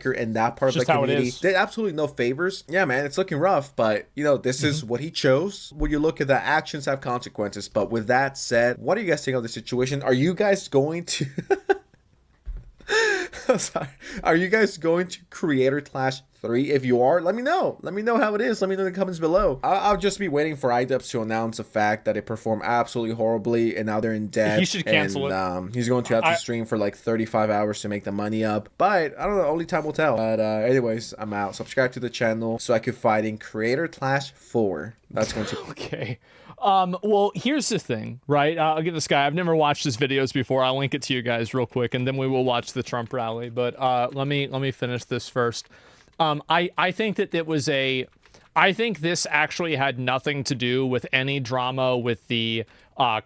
biker in that part of the community did absolutely no favors. Yeah, man, it's looking rough, but you know, this is what he chose. When you look at the actions have consequences. But with that said, what do you guys think of the situation? Are you guys going to sorry. Are you guys going to Creator Clash 3? If you are, let me know. Let me know how it is. Let me know in the comments below. I'll just be waiting for iDubbbz to announce the fact that it performed absolutely horribly and now they're in debt. He should cancel it. He's going to have to stream for like 35 hours to make the money up. But I don't know. Only time will tell. But anyways, I'm out. Subscribe to the channel so I could fight in Creator Clash 4. That's going to okay. Well, here's the thing, right? I'll give this guy, I've never watched his videos before. I'll link it to you guys real quick, and then we will watch the Trump rally. But let me finish this first. I think that it was I think this actually had nothing to do with any drama with the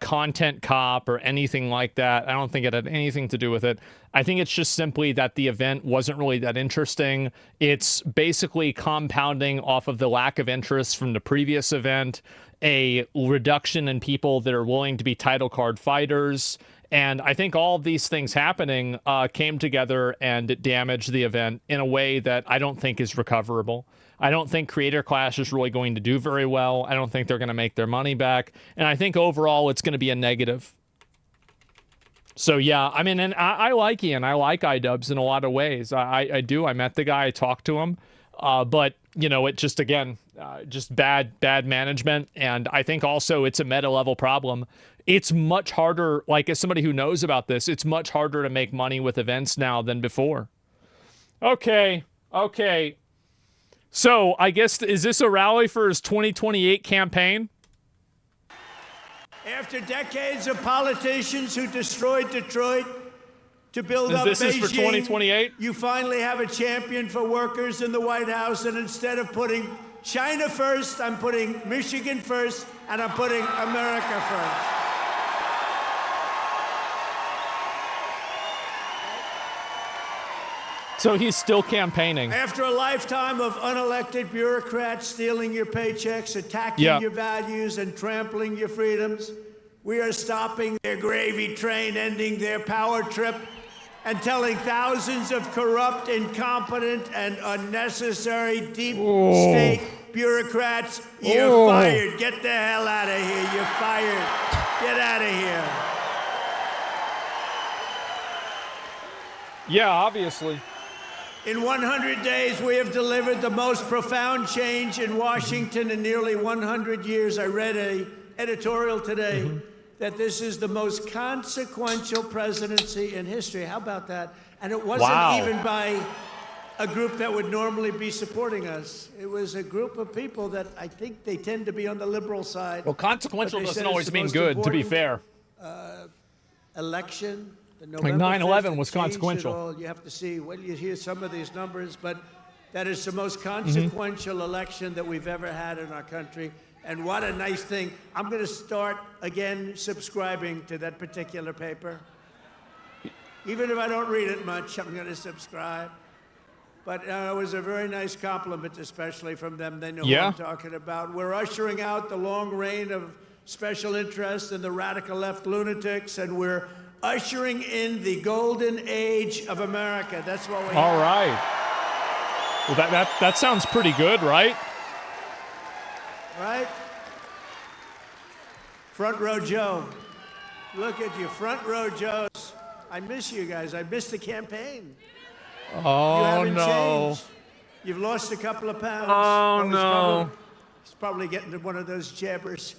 content cop or anything like that. I don't think it had anything to do with it. I think it's just simply that the event wasn't really that interesting. It's basically compounding off of the lack of interest from the previous event, a reduction in people that are willing to be title card fighters. And I think all of these things happening came together and it damaged the event in a way that I don't think is recoverable. I don't think Creator Clash is really going to do very well. I don't think they're going to make their money back. And I think overall it's going to be a negative. So yeah, I mean, and I like Ian. I like iDubbbz in a lot of ways. I do. I met the guy. I talked to him. But, you know, it just, again, just bad management. And I think also it's a meta level problem. It's much harder, like as somebody who knows about this, it's much harder to make money with events now than before. Okay. So I guess, is this a rally for his 2028 campaign? After decades of politicians who destroyed Detroit to build up Beijing, this is for 2028? You finally have a champion for workers in the White House, and instead of putting China first, I'm putting Michigan first, and I'm putting America first. So he's still campaigning. After a lifetime of unelected bureaucrats stealing your paychecks, attacking your values, and trampling your freedoms, we are stopping their gravy train, ending their power trip, and telling thousands of corrupt, incompetent, and unnecessary deep state bureaucrats, you're fired. Get the hell out of here. You're fired. Get out of here. Yeah, obviously. In 100 days, we have delivered the most profound change in Washington in nearly 100 years. I read an editorial today that this is the most consequential presidency in history. How about that? And it wasn't even by a group that would normally be supporting us. It was a group of people that I think they tend to be on the liberal side. Well, consequential doesn't always mean good, to be fair. Election. Like 9/11 was consequential. You have to see when you hear some of these numbers, but that is the most consequential election that we've ever had in our country. And what a nice thing. I'm going to start again subscribing to that particular paper. Even if I don't read it much, I'm going to subscribe. But it was a very nice compliment, especially from them. They know who I'm talking about. We're ushering out the long reign of special interests and the radical left lunatics, and we're ushering in the golden age of America. That's what we have. All right. Well, that sounds pretty good, right? Right? Front row Joe. Look at you, front row Joes. I miss you guys. I miss the campaign. Oh, you haven't no. changed. You've lost a couple of pounds. Oh, no. He's probably getting to one of those jabbers.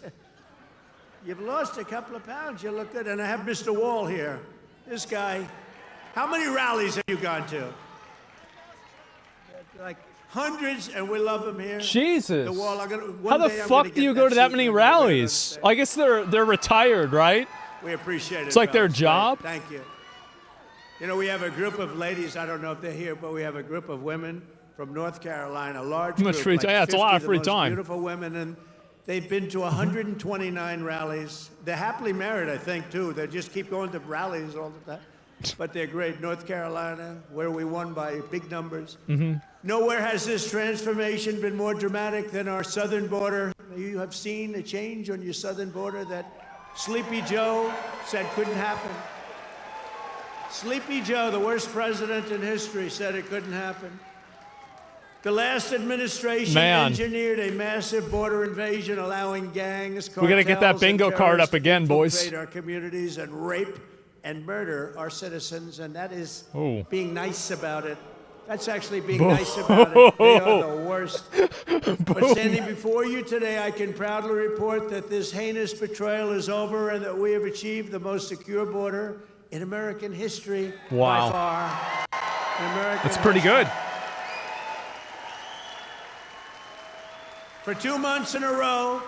You've lost a couple of pounds. You look good. And I have Mr. Wall here. This guy. How many rallies have you gone to? Like hundreds, and we love him here. Jesus. The Wall. How the fuck do you go to that many rallies? I guess they're retired, right? We appreciate it. It's like their job. Thank you. You know, we have a group of ladies. I don't know if they're here, but we have a group of women from North Carolina. A large group. Free time. Yeah, it's a lot of free time. Beautiful women, and they've been to 129 rallies. They're happily married, I think, too. They just keep going to rallies all the time. But they're great. North Carolina, where we won by big numbers. Nowhere has this transformation been more dramatic than our southern border. You have seen a change on your southern border that Sleepy Joe said couldn't happen. Sleepy Joe, the worst president in history, said it couldn't happen. The last administration engineered a massive border invasion, allowing gangs, cartels, we gotta get that bingo card up again, boys. To infiltrate our communities and rape and murder our citizens, and that is being nice about it. That's actually being nice about it. They are the worst. But standing before you today, I can proudly report that this heinous betrayal is over and that we have achieved the most secure border in American history by far. That's pretty good. For 2 months in a row,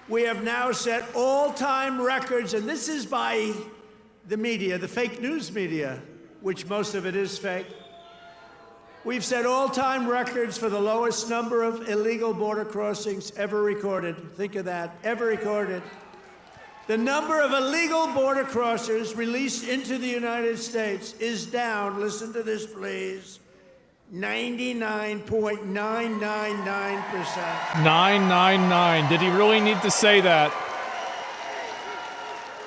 we have now set all-time records, and this is by the media, the fake news media, which most of it is fake. We've set all-time records for the lowest number of illegal border crossings ever recorded. Think of that, ever recorded. The number of illegal border crossers released into the United States is down, listen to this please, 99.999%. 999. Did he really need to say that?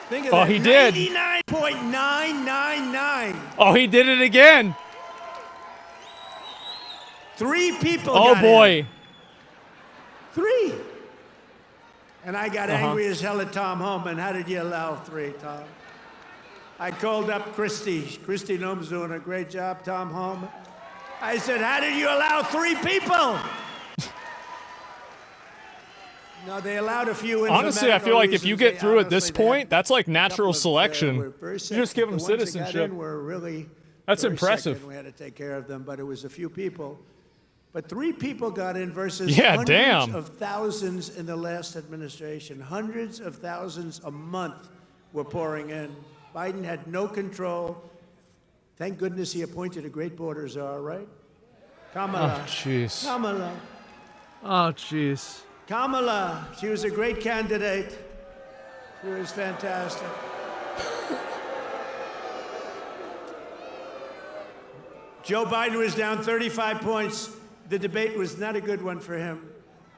Think of that. He did. 99.999. Oh, he did it again. 3 people got boy. in. 3. And I got angry as hell at Tom Homan. How did you allow 3, Tom? I called up Christy. Christy Noem's doing a great job, Tom Homan. I said, how did you allow 3 people? No, they allowed a few. Honestly, I feel like if you get through at this point, that's like natural selection. You just give them citizenship. That's impressive. We had to take care of them, but it was a few people. But 3 people got in versus hundreds of thousands in the last administration. Hundreds of thousands a month were pouring in. Biden had no control. Thank goodness he appointed a great border czar, right? Kamala. Oh, jeez. Kamala. Oh, jeez. Kamala. She was a great candidate. She was fantastic. Joe Biden was down 35 points. The debate was not a good one for him.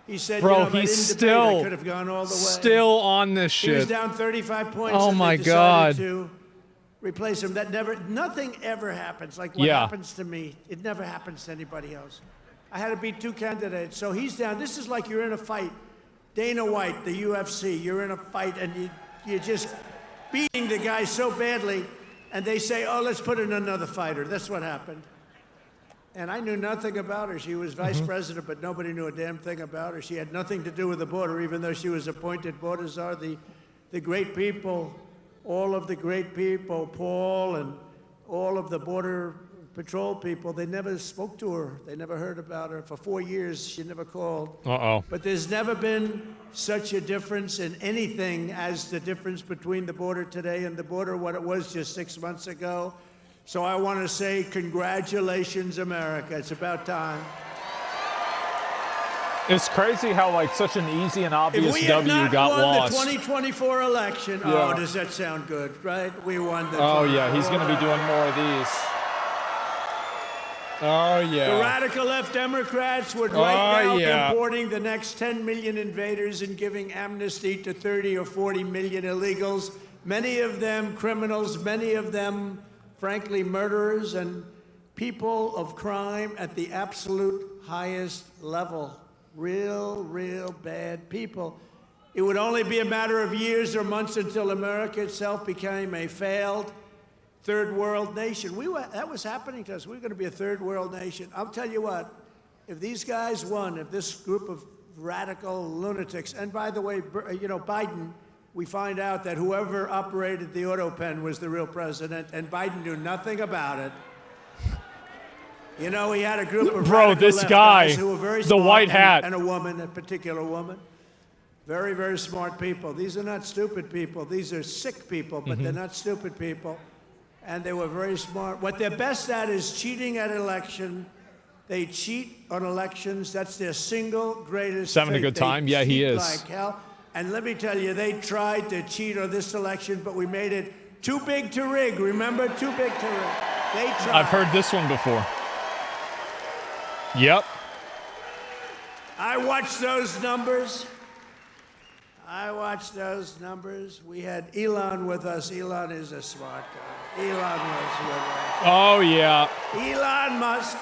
He said, bro, he's still, could have gone all the way. Still on this shit. He was down 35 points. Oh, and my they decided God. to replace him. Nothing ever happens. Like what happens to me, it never happens to anybody else. I had to beat 2 candidates. So he's down. This is like you're in a fight. Dana White, the UFC, you're in a fight and you're just beating the guy so badly. And they say, oh, let's put in another fighter. That's what happened. And I knew nothing about her. She was vice president, but nobody knew a damn thing about her. She had nothing to do with the border, even though she was appointed border czar. The great people, all of the great people, Paul and all of the border patrol people, they never spoke to her. They never heard about her. For 4 years, she never called. But there's never been such a difference in anything as the difference between the border today and the border what it was just 6 months ago. So I want to say congratulations, America. It's about time. It's crazy how like such an easy and obvious W got lost. If we had not won the 2024 election, oh, does that sound good, right? We won the. Oh yeah, he's going to be doing more of these. Oh yeah. The radical left Democrats would right now importing the next 10 million invaders and giving amnesty to 30 or 40 million illegals. Many of them criminals, many of them, frankly, murderers and people of crime at the absolute highest level. Real bad people. It would only be a matter of years or months until America itself became a failed third world nation. That was happening to us. We were going to be a third world nation. I'll tell you what, if these guys won, if this group of radical lunatics, and by the way, you know, Biden, we find out that whoever operated the auto pen was the real president, and Biden knew nothing about it. You know, he had a group of this guy, who were very the smart, white hat, and a woman, a particular woman. Very smart people. These are not stupid people. These are sick people, but they're not stupid people. And they were very smart. What they're best at is cheating at election. They cheat on elections. That's their single greatest trait. Having a good time? Yeah, he is. Like hell. And let me tell you, they tried to cheat on this election, but we made it too big to rig. Remember? Too big to rig. They tried. I've heard this one before. Yep. I watched those numbers. I watched those numbers. We had Elon with us. Elon is a smart guy. Elon was with us. Oh, yeah. Elon Musk.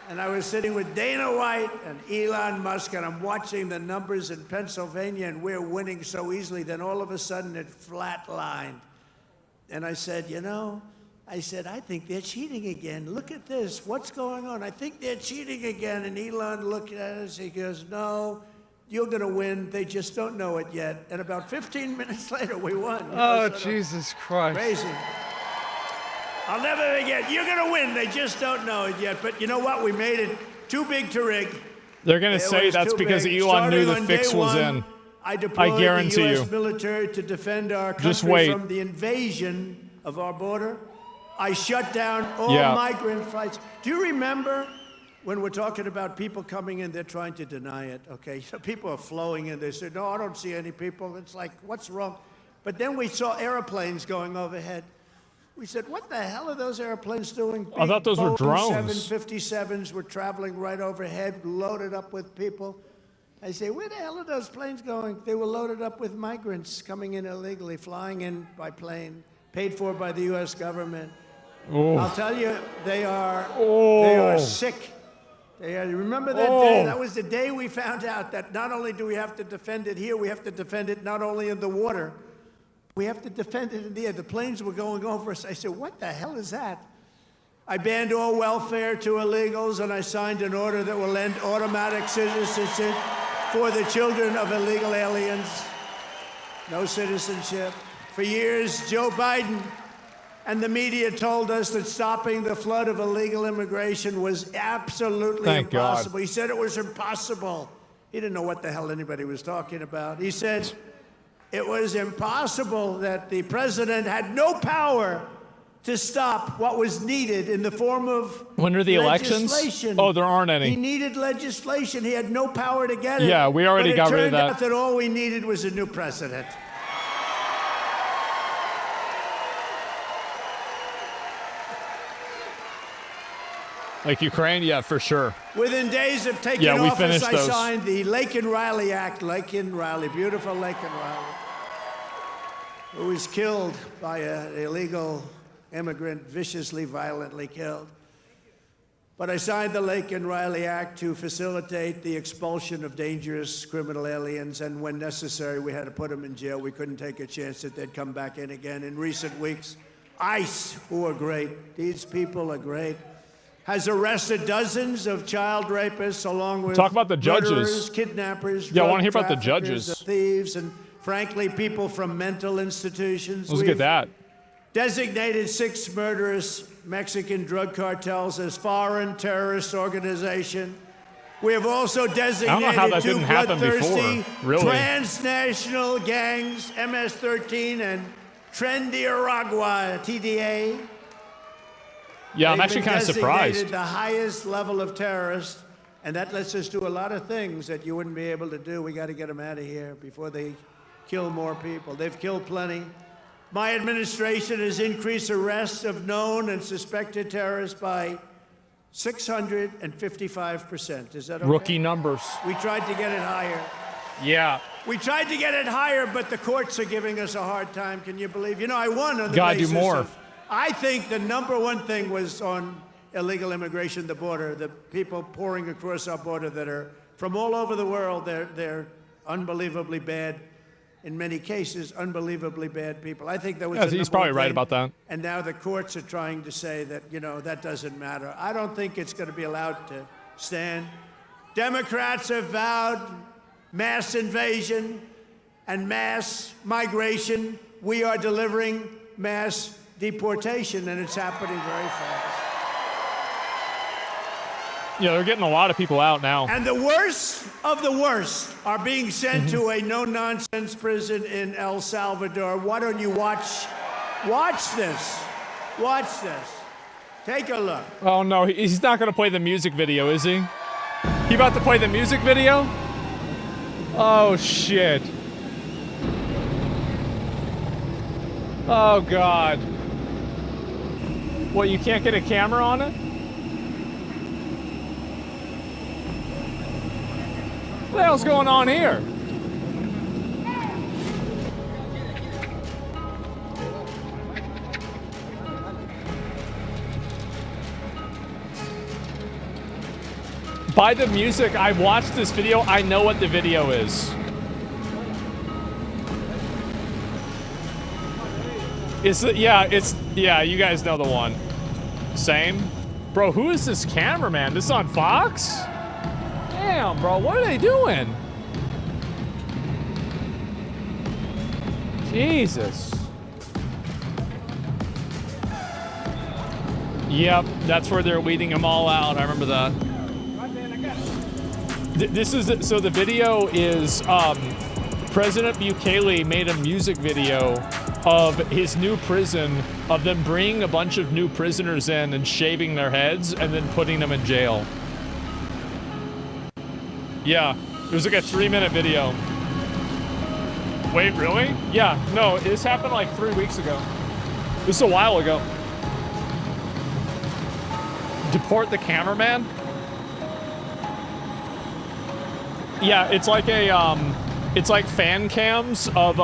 And I was sitting with Dana White and Elon Musk, and I'm watching the numbers in Pennsylvania, and we're winning so easily. Then all of a sudden it flatlined. And I said, you know, I think they're cheating again. Look at this. What's going on? I think they're cheating again. And Elon looked at us. He goes, no, you're going to win. They just don't know it yet. And about 15 minutes later, we won. Oh, Jesus Christ. Crazy. I'll never forget. You're going to win. They just don't know it yet. But you know what? We made it too big to rig. They're going to say that's because Elon knew the fix was in. I deployed guarantee the you. U.S. military to defend our Just country wait. from the invasion of our border. I shut down all migrant flights. Do you remember when we're talking about people coming in, they're trying to deny it, okay? So people are flowing in. They say, no, I don't see any people. It's like, what's wrong? But then we saw airplanes going overhead. We said, what the hell are those airplanes doing? I thought those were drones. 757s were traveling right overhead, loaded up with people. I say, where the hell are those planes going? They were loaded up with migrants coming in illegally, flying in by plane, paid for by the U.S. government. Oh. I'll tell you, they are sick. Remember that day? That was the day we found out that not only do we have to defend it here, we have to defend it not only in the water, we have to defend it in the air. The planes were going over us. I said, what the hell is that? I banned all welfare to illegals, and I signed an order that will end automatic citizenship for the children of illegal aliens. No citizenship. For years, Joe Biden and the media told us that stopping the flood of illegal immigration was absolutely impossible. God. He said it was impossible. He didn't know what the hell anybody was talking about. He said it was impossible, that the president had no power to stop what was needed in the form of When are the elections? Oh, there aren't any. He needed legislation. He had no power to get it. Yeah, we already got rid of that. But it turned out that all we needed was a new president. Like Ukraine? Yeah, for sure. Within days of taking office, I signed the Laken Riley Act. Laken Riley, beautiful Laken Riley, who was killed by an illegal immigrant, viciously, violently killed. But I signed the Laken Riley Act to facilitate the expulsion of dangerous criminal aliens, and when necessary, we had to put them in jail. We couldn't take a chance that they'd come back in again. In recent weeks, ICE, who are great, these people are great, has arrested dozens of child rapists, along with talk about the judges, murderers, kidnappers, I want to hear about the judges, thieves, and frankly, people from mental institutions. Let's get that. Designated 6 murderous Mexican drug cartels as foreign terrorist organization. We have also designated 2 bloodthirsty transnational gangs, MS-13 and Trendiaragua, TDA. Yeah, I'm actually kind of surprised. The highest level of terrorists, and that lets us do a lot of things that you wouldn't be able to do. We got to get them out of here before they kill more people. They've killed plenty. My administration has increased arrests of known and suspected terrorists by 655%. Is that okay? Rookie numbers. We tried to get it higher. Yeah. We tried to get it higher, but the courts are giving us a hard time. Can you believe? You know, I won on the basis do more. I think the number one thing was on illegal immigration, the border, the people pouring across our border that are from all over the world. They're unbelievably bad. In many cases, unbelievably bad people. I think that was he's probably right about that. And now the courts are trying to say that, you know, that doesn't matter. I don't think it's going to be allowed to stand. Democrats have vowed mass invasion and mass migration. We are delivering mass deportation, and it's happening very fast. Yeah, they're getting a lot of people out now. And the worst of the worst are being sent to a no-nonsense prison in El Salvador. Why don't you watch this? Watch this. Take a look. Oh, no, he's not going to play the music video, is he? He about to play the music video? Oh, shit. Oh, God. What, you can't get a camera on it? What the hell's going on here? By the music, I watched this video. I know what the video is. Yeah, you guys know the one. Same. Bro, who is this cameraman? This is on Fox? Damn, bro, what are they doing? Jesus. Yep, that's where they're weeding them all out. I remember that. This is so the video is President Bukele made a music video of his new prison, of them bringing a bunch of new prisoners in and shaving their heads and then putting them in jail. Yeah, it was like a 3-minute video. Wait, really? Yeah, no, this happened like 3 weeks ago. This is a while ago. Deport the cameraman? Yeah, it's like a, it's like fan cams of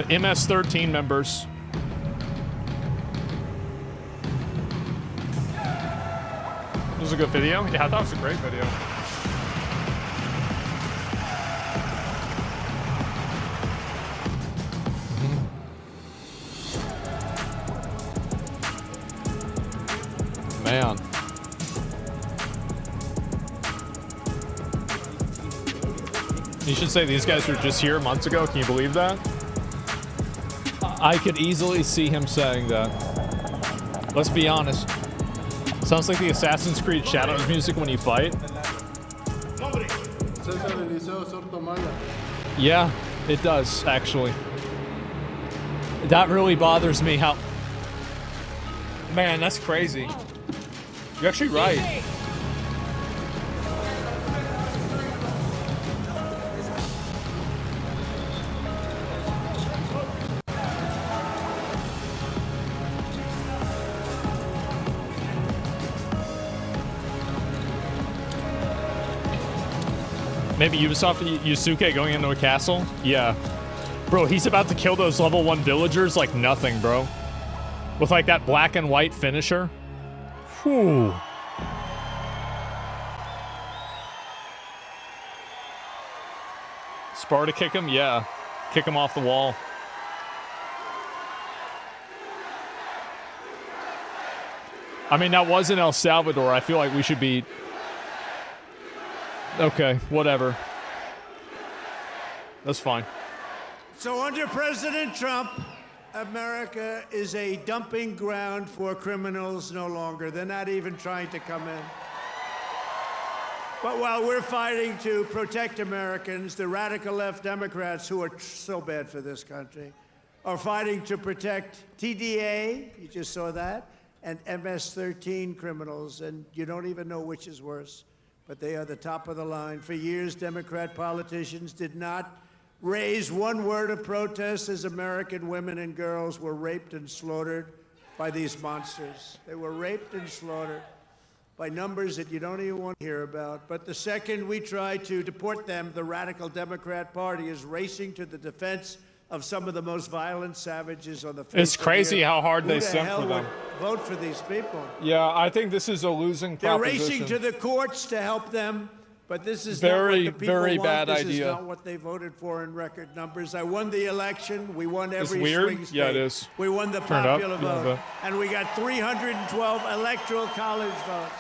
MS-13 members. It was a good video? Yeah, I thought it was a great video. Man. You should say these guys were just here months ago. Can you believe that? I could easily see him saying that. Let's be honest. Sounds like the Assassin's Creed Shadows music when you fight. Yeah, it does, actually. That really bothers me how... Man, that's crazy. You're actually right. Maybe Ubisoft Yusuke going into a castle? Yeah. Bro, he's about to kill those level 1 villagers like nothing, bro. With like that black and white finisher. Whew. Sparta kick him? Yeah. Kick him off the wall. I mean, that was in El Salvador. I feel like we should be... Okay, whatever. That's fine. So under President Trump, America is a dumping ground for criminals no longer. They're not even trying to come in. But while we're fighting to protect Americans, the radical left Democrats, who are so bad for this country, are fighting to protect TDA, you just saw that, and MS-13 criminals, and you don't even know which is worse. But they are the top of the line. For years, Democrat politicians did not raise one word of protest as American women and girls were raped and slaughtered by these monsters. They were raped and slaughtered by numbers that you don't even want to hear about. But the second we try to deport them, the radical Democrat Party is racing to the defense of some of the most violent savages on the face of the earth. It's crazy how hard they sent for them. Vote for these people. Yeah, I think this is a losing proposition. They're racing to the courts to help them, but this is very, not what the people very want. bad this idea. This is not what they voted for in record numbers. I won the election. We won every weird? swing state. Yeah, it is. We won the Turn it up. popular Yeah, vote. And we got 312 electoral college votes.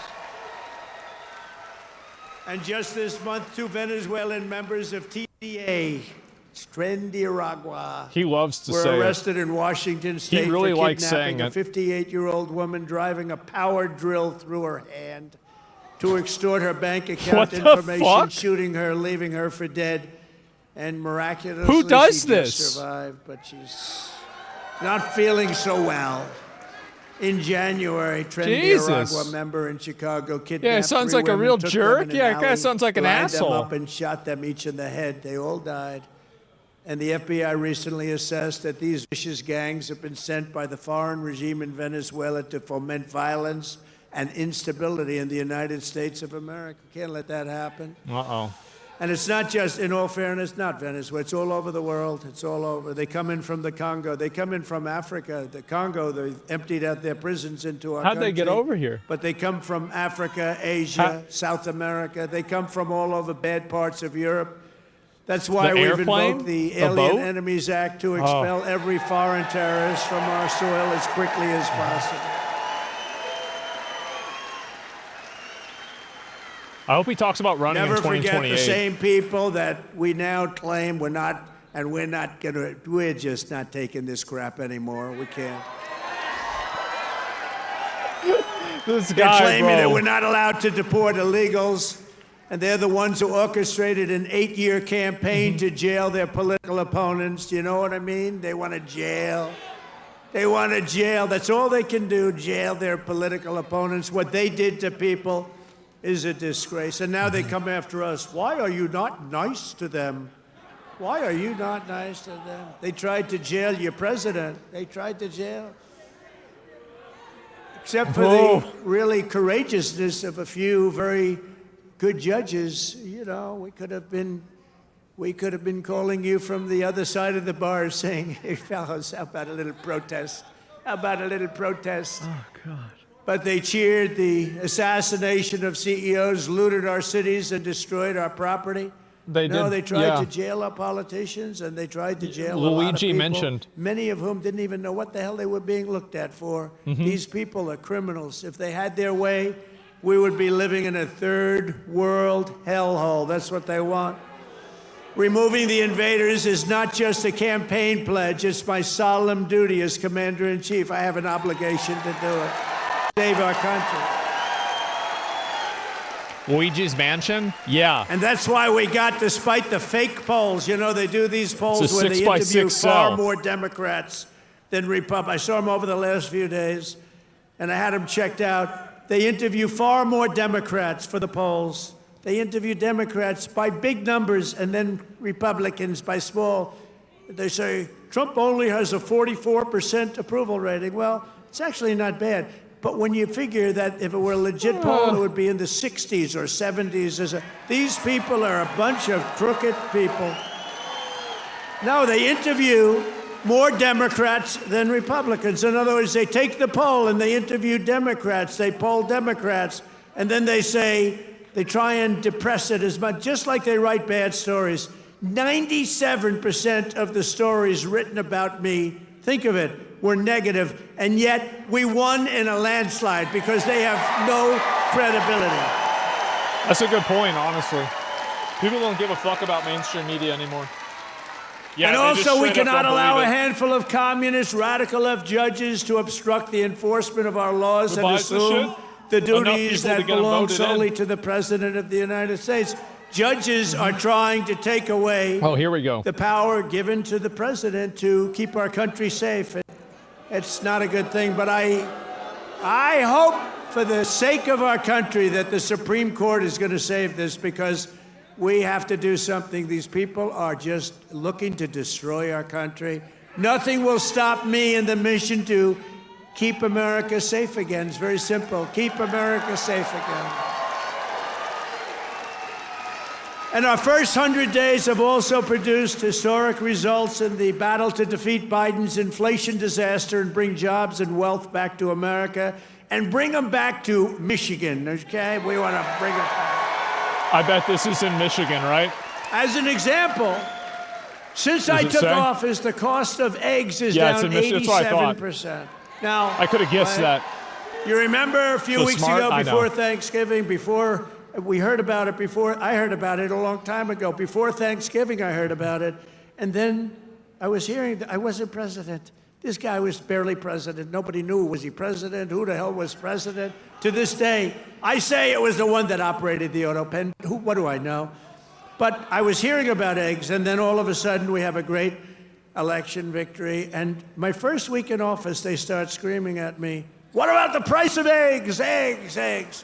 And just this month, 2 Venezuelan members of TDA, Trendiragua, He loves to were say arrested in Washington State He really for likes saying kidnapping a 58-year-old woman driving a power drill through her hand to extort her bank account What the information, fuck? shooting her, leaving her for dead, and miraculously Who does she this? just survived, but she's not feeling so well. In January, Trendiragua member in Chicago kidnapped Yeah, sounds 3 like a women, real took jerk. them in an Yeah, guy alley, sounds like an lined asshole. them up and shot them each in the head. They all died. And the FBI recently assessed that these vicious gangs have been sent by the foreign regime in Venezuela to foment violence and instability in the United States of America. Can't let that happen. Uh-oh. And it's not just, in all fairness, not Venezuela. It's all over the world. It's all over. They come in from the Congo. They come in from Africa. The Congo, they emptied out their prisons into our country. How'd they get over here? But they come from Africa, Asia, South America. They come from all over bad parts of Europe. That's why we've invoked the Alien Enemies Act to expel every foreign terrorist from our soil as quickly as possible. I hope he talks about running in 2028. Never forget the same people that we now claim we're not, and we're just not taking this crap anymore. We can't. This They're guy, claiming that bro. we're not allowed to deport illegals, and they're the ones who orchestrated an 8-year campaign to jail their political opponents. Do you know what I mean? They want to jail. They want to jail. That's all they can do, jail their political opponents. What they did to people is a disgrace. And now they come after us. Why are you not nice to them? Why are you not nice to them? They tried to jail your president. They tried to jail. Except for the really courageousness of a few very good judges, you know, we could have been calling you from the other side of the bar saying, hey, fellas, how about a little protest? How about a little protest? Oh, God. But they cheered the assassination of CEOs, looted our cities, and destroyed our property. They tried to jail our politicians, and they tried to jail a lot of Luigi people, mentioned. many of whom didn't even know what the hell they were being looked at for. These people are criminals. If they had their way, we would be living in a third world hellhole. That's what they want. Removing the invaders is not just a campaign pledge. It's my solemn duty as Commander-in-Chief. I have an obligation to do it. Save our country. Luigi's Mansion? Yeah. And that's why we got, despite the fake polls, you know, they do these polls where they 6x6 interview cell. far more Democrats than Republicans. I saw them over the last few days, and I had them checked out. They interview far more Democrats for the polls. They interview Democrats by big numbers and then Republicans by small. They say, Trump only has a 44% approval rating. Well, it's actually not bad. But when you figure that if it were a legit poll, it would be in the 60s or 70s. These people are a bunch of crooked people. No, they interview more Democrats than Republicans. In other words, they take the poll and they interview Democrats. They poll Democrats. And then they say, they try and depress it as much, just like they write bad stories. 97% of the stories written about me, think of it, were negative, and yet we won in a landslide because they have no credibility. That's a good point, honestly. People don't give a fuck about mainstream media anymore. Yeah, and also, we cannot allow a handful of communist, radical left judges to obstruct the enforcement of our laws and assume the duties that belong solely to the President of the United States. Judges are trying to take away the power given to the President to keep our country safe. It's not a good thing, but I hope for the sake of our country that the Supreme Court is going to save this, because we have to do something. These people are just looking to destroy our country. Nothing will stop me in the mission to keep America safe again. It's very simple. Keep America safe again. And our first 100 days have also produced historic results in the battle to defeat Biden's inflation disaster and bring jobs and wealth back to America and bring them back to Michigan, okay? We want to bring them back. I bet this is in Michigan, right? As an example, since I took office, the cost of eggs is down 87%. Now, I could have guessed that. You remember a few weeks ago before Thanksgiving, we heard about it before. I heard about it a long time ago. Before Thanksgiving, I heard about it. And then I was hearing that I wasn't president. This guy was barely president. Nobody knew, was he president? Who the hell was president? To this day, I say it was the one that operated the auto pen. What do I know? But I was hearing about eggs, and then all of a sudden we have a great election victory. And my first week in office, they start screaming at me, what about the price of eggs? Eggs, eggs.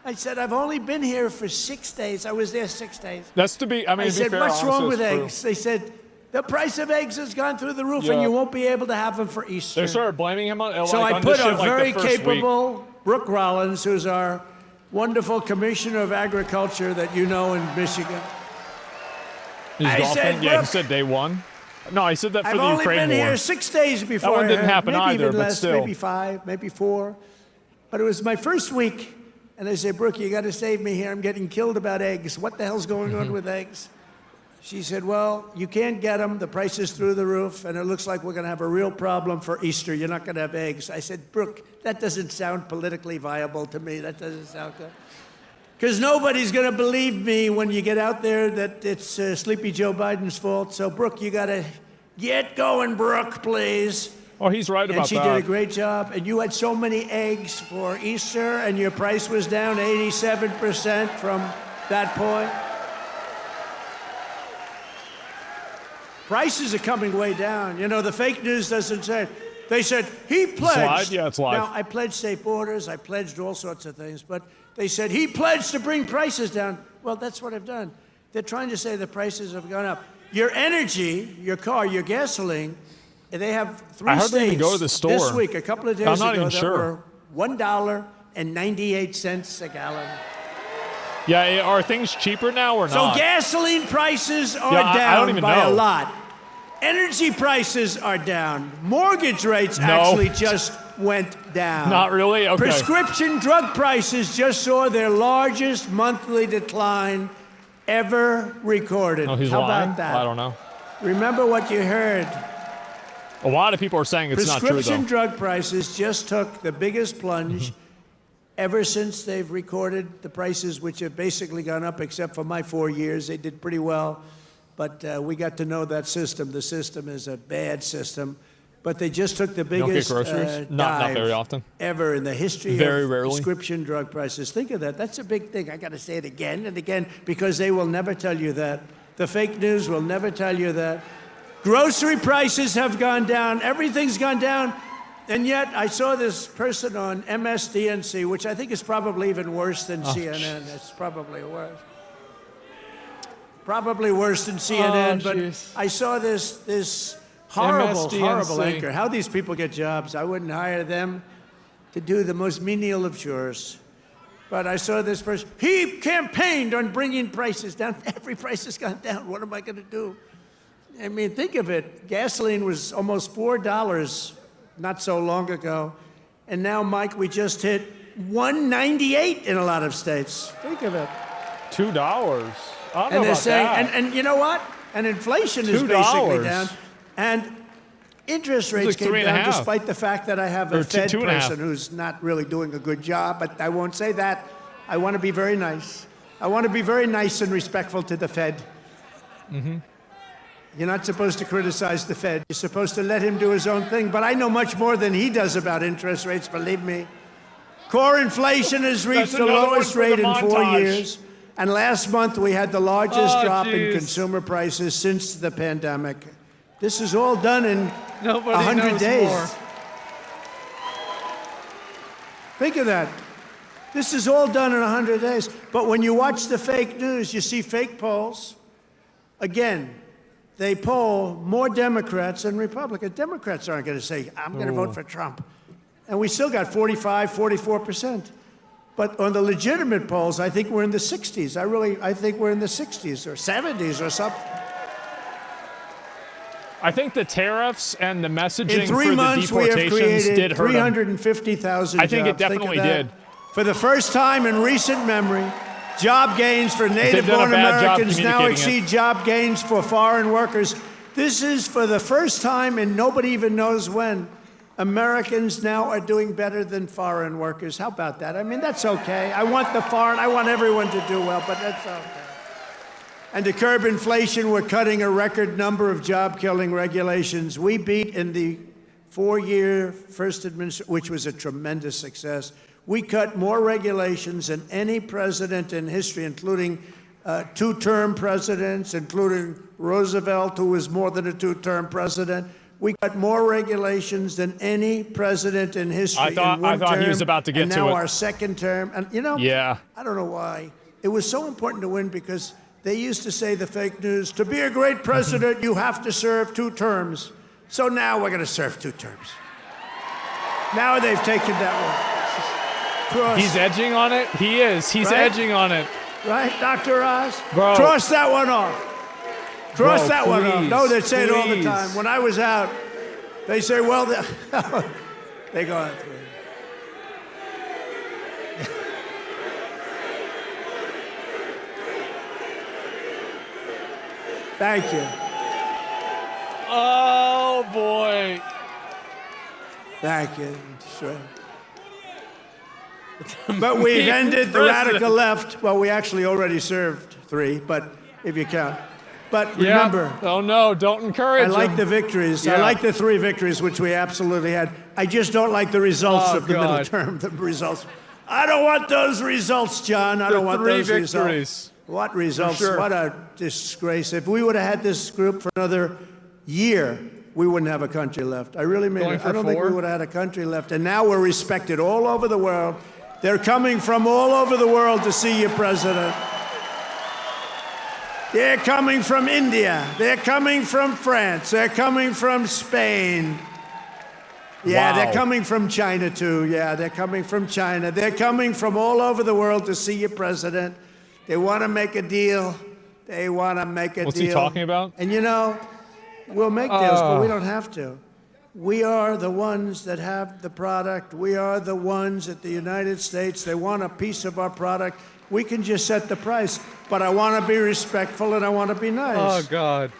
I said, I've only been here for 6 days. I was there 6 days. That's to be, I said, what's wrong with eggs? They said, the price of eggs has gone through the roof, and you won't be able to have them for Easter. They started blaming him on So I put a very capable Brooke Rollins, who's our wonderful commissioner of agriculture that you know in Michigan. He's I golfing? said, Yeah, he look, said day one. No, he said that for I've the only Ukraine been war. here 6 days before. one didn't happen maybe either, even but less, still. maybe 5, maybe 4. But it was my first week, and I said, Brooke, you got to save me here. I'm getting killed about eggs. What the hell's going on with eggs? She said, well, you can't get them. The price is through the roof, and it looks like we're going to have a real problem for Easter. You're not going to have eggs. I said, Brooke, that doesn't sound politically viable to me. That doesn't sound good. Because nobody's going to believe me when you get out there that it's Sleepy Joe Biden's fault. So, Brooke, you got to get going, Brooke, please. Oh, he's right about And she that. did a great job. And you had so many eggs for Easter, and your price was down 87% from that point. Prices are coming way down. You know, the fake news doesn't say it. They said, he pledged. Live? Yeah, it's live. Now, I pledged safe orders. I pledged all sorts of things. But they said, he pledged to bring prices down. Well, that's what I've done. They're trying to say the prices have gone up. Your energy, your car, your gasoline, they have 3 I states hardly even go to the store. this week, a couple of days I'm not ago, even that sure. were $1.98 a gallon. Yeah, are things cheaper now or So not? gasoline prices are Yeah, I down don't even by know. a lot. Energy prices are down. Mortgage rates No. actually just went down. Not really? Okay. Prescription drug prices just saw their largest monthly decline ever recorded. Oh, he's How lying? about that? I don't know. Remember what you heard. A lot of people are saying it's not true, Prescription though. drug prices just took the biggest plunge ever since they've recorded the prices, which have basically gone up, except for my 4 years. They did pretty well. But we got to know that system. The system is a bad system. But they just took the don't get biggest groceries? Not dive very often. ever in the history Very of rarely. prescription drug prices. Think of that. That's a big thing. I got to say it again and again because they will never tell you that. The fake news will never tell you that. Grocery prices have gone down. Everything's gone down. And yet I saw this person on MSDNC, which I think is probably even worse than CNN. It's probably worse. Probably worse than CNN, but jeez. I saw this horrible, MSDNC. horrible anchor. How these people get jobs. I wouldn't hire them to do the most menial of chores. But I saw this person. He campaigned on bringing prices down. Every price has gone down. What am I going to do? I mean, think of it. Gasoline was almost $4 not so long ago. And now, Mike, we just hit $1.98 in a lot of states. Think of it. $2. I don't know And they're about saying, that. and you know what? And inflation is $2. basically down. And interest rates like came 3.5. down despite the fact that I have a Or Fed 2.5. person who's not really doing a good job, but I won't say that. I want to be very nice. I want to be very nice and respectful to the Fed. Mm-hmm. You're not supposed to criticize the Fed. You're supposed to let him do his own thing. But I know much more than he does about interest rates, believe me. Core inflation has reached the another one lowest for the rate in 4 montage. years. And last month, we had the largest Oh, drop in jeez. consumer prices since the pandemic. This is all done in Nobody 100 knows days. more. Think of that. This is all done in 100 days. But when you watch the fake news, you see fake polls. Again, they poll more Democrats than Republicans. Democrats aren't going to say, I'm going to vote for Trump. And we still got 45, 44%. But on the legitimate polls, I think we're in the 60s. I think we're in the 60s or 70s or something. I think the tariffs and the messaging In 3 for the months, we have deportations did created hurt them. 350,000 I think it jobs. Think of definitely that. did. For the first time in recent memory, job gains for native-born done a bad job Americans now communicating exceed job gains for foreign workers. This is for the first time, and nobody even knows when, Americans now are doing better than foreign workers. How about that? I mean, that's okay. I want everyone to do well, but that's okay. And to curb inflation, we're cutting a record number of job-killing regulations. We beat in the 4-year first administration, which was a tremendous success. We cut more regulations than any president in history, including 2-term presidents, including Roosevelt, who was more than a 2-term president. We cut more regulations than any president in history. I thought he was about to get and to now it. our second term. And you know, Yeah. I don't know why. It was so important to win because they used to say, the fake news, to be a great president, you have to serve 2 terms. So now we're going to serve 2 terms. Now they've taken that one. Cross, He's edging on it. He is. He's Right? edging on it. right, Dr. Oz? Bro. Cross that one off. Cross Bro, that one off. please, No, they say it all the please. time. When I was out, they say, well, they go on 3. Thank you. Oh boy. Thank you. Sure. But we've ended the radical left. Well, we actually already served 3, but if you count. But remember, Oh no, don't encourage I like him. the victories. I Yeah. like the 3 victories, which we absolutely had. I just don't like the results Oh, of the middle God. term. The results. I don't want those results, John. I The don't want 3 those victories. results. What results? sure. What a disgrace. If we would have had this group for another year, we wouldn't have a country left. I really mean Going it. for I don't think 4? we would have had a country left. And now we're respected all over the world. They're coming from all over the world to see you, President. They're coming from India. They're coming from France. They're coming from Spain. Yeah, Wow. they're coming from China, too. Yeah, they're coming from China. They're coming from all over the world to see you, President. They want to make a deal. They want to make a What's deal. he talking about? And you know, we'll make deals, but we don't have to. We are the ones that have the product. We are the ones at the United States. They want a piece of our product. We can just set the price. But I want to be respectful and I want to be nice. Oh God.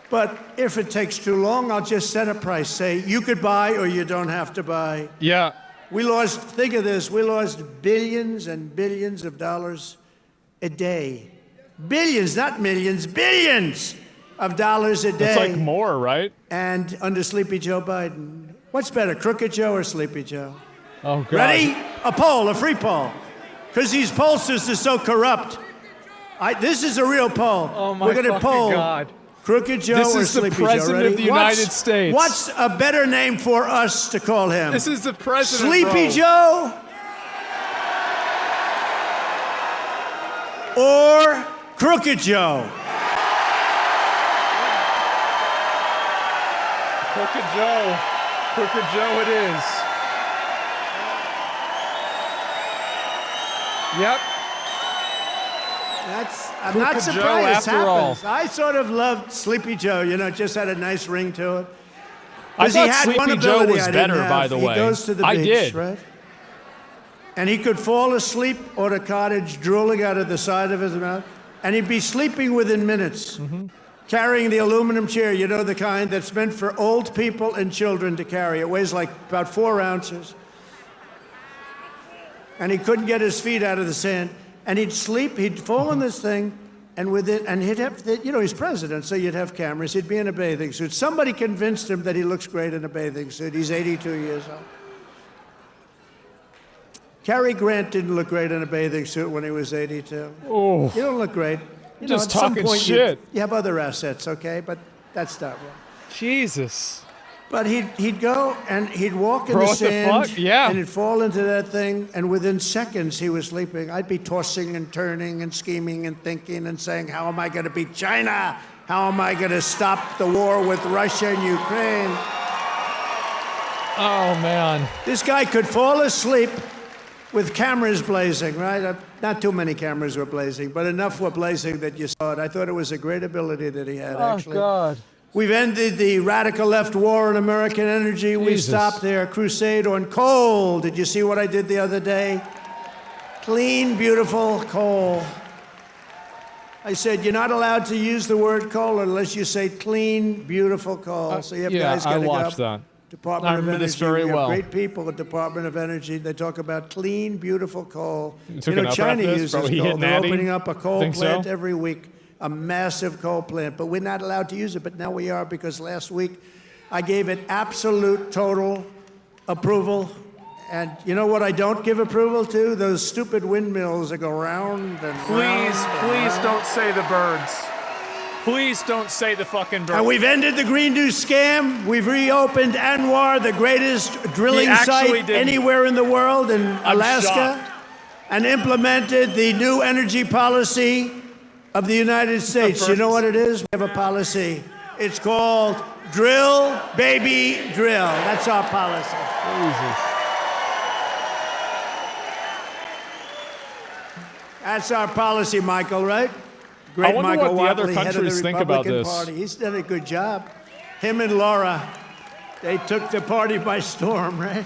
But if it takes too long, I'll just set a price. Say, you could buy or you don't have to buy. Yeah. We lost, think of this, we lost billions and billions of dollars a day. Billions, not millions, billions of dollars a day. It's like more, right? And under Sleepy Joe Biden. What's better, Crooked Joe or Sleepy Joe? Oh God. Ready? A poll, a free poll. Because these pollsters are so corrupt. This is a real poll. Oh my We're going to fucking poll God. Crooked Joe This or is the Sleepy Joe. President Ready? of the United States. What's a better name for us to call him? This is the president. Sleepy bro. Joe or Crooked Joe? Crooked Joe. Crooked Joe it is. Yep. I'm Crooked not Joe surprised this after all. happens. I sort of loved Sleepy Joe, you know, it just had a nice ring to it. I 'Cause he thought had one Sleepy Joe ability was I didn't better, have. by the way. He goes to the I beach, did. right? And he could fall asleep on a cottage, drooling out of the side of his mouth, and he'd be sleeping within minutes, carrying the aluminum chair, you know, the kind that's meant for old people and children to carry. It weighs like about 4 ounces. And he couldn't get his feet out of the sand. And he'd sleep, he'd fall in this thing, and he'd have, you know, he's president, so you'd have cameras. He'd be in a bathing suit. Somebody convinced him that he looks great in a bathing suit. He's 82 years old. Cary Grant didn't look great in a bathing suit when he was 82. Oh. You don't look great. You Just know, at some talking point shit. You have other assets, okay? But that's not wrong. Jesus. But he'd go and he'd walk in Bro, the what the sand, fuck? Yeah. and he'd fall into that thing, and within seconds he was sleeping. I'd be tossing and turning and scheming and thinking and saying, how am I going to beat China? How am I going to stop the war with Russia and Ukraine? Oh man. This guy could fall asleep with cameras blazing, right? Not too many cameras were blazing, but enough were blazing that you saw it. I thought it was a great ability that he had, actually. Oh God. We've ended the radical left war on American energy. We've Jesus. stopped their crusade on coal. Did you see what I did the other day? Clean, beautiful coal. I said, you're not allowed to use the word coal unless you say clean, beautiful coal. So you have yeah, guys got I to go watched up. that. Department I of remember Energy. this very we have well. great people at Department of Energy. They talk about clean, beautiful coal. took You know, an upper China after this? uses Probably he coal. hit They're Natty? opening up a coal Think plant so? every week, a massive coal plant. But we're not allowed to use it. But now we are, because last week I gave it absolute, total approval. And you know what I don't give approval to? Those stupid windmills that go round and round. Please don't say the birds. Please don't say the fucking birds. And we've ended the Green New scam. We've reopened Anwar, the greatest drilling actually site didn't. anywhere in the world, in I'm Alaska, shocked. and implemented the new energy policy of the United States. You know what it is? We have a policy. It's called Drill, Baby, Drill. That's our policy. Jesus. That's our policy, Michael, right? Great wonder Michael what the other Watley, head of the countries think about Republican this. Party. He's done a good job. Him and Laura, they took the party by storm, right?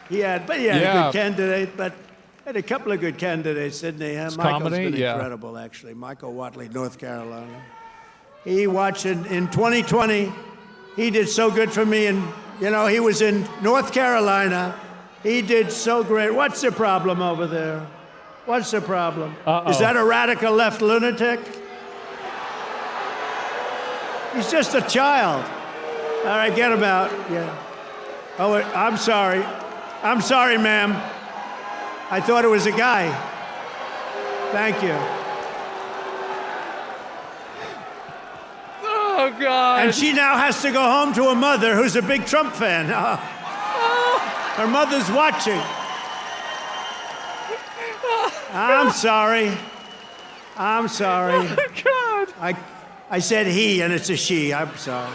He had a good candidate, but had a couple of good candidates, didn't he? Michael's comedy, been incredible, actually. Michael Watley, North Carolina. He watched in 2020. He did so good for me, and he was in North Carolina. He did so great. What's the problem over there? What's the problem? Is that a radical left lunatic? He's just a child. All right, get him out. Yeah. Oh, I'm sorry. I'm sorry, ma'am. I thought it was a guy. Thank you. Oh, God. And she now has to go home to a mother who's a big Trump fan. Her mother's watching. I'm sorry. I'm sorry. Oh, God. I said he, and it's a she. I'm sorry.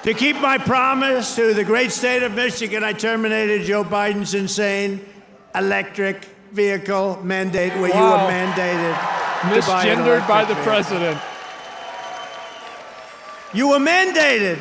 To keep my promise to the great state of Michigan, I terminated Joe Biden's insane electric vehicle mandate where you were mandated to buy an Misgendered by the electric vehicle. president. You were mandated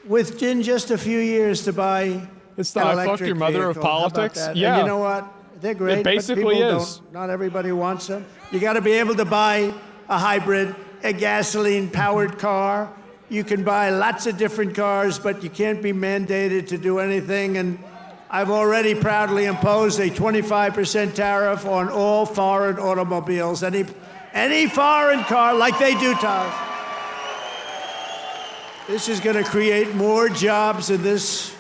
within just a few years to buy It's the an I fucked electric your mother of vehicle. How about politics. that? Yeah. And you know what? They're great. It basically but people is. Don't, not everybody wants them. You got to be able to buy a hybrid, a gasoline-powered car. You can buy lots of different cars, but you can't be mandated to do anything. And I've already proudly imposed a 25% tariff on all foreign automobiles. Any foreign car, like they do tariffs. This is going to create more jobs in this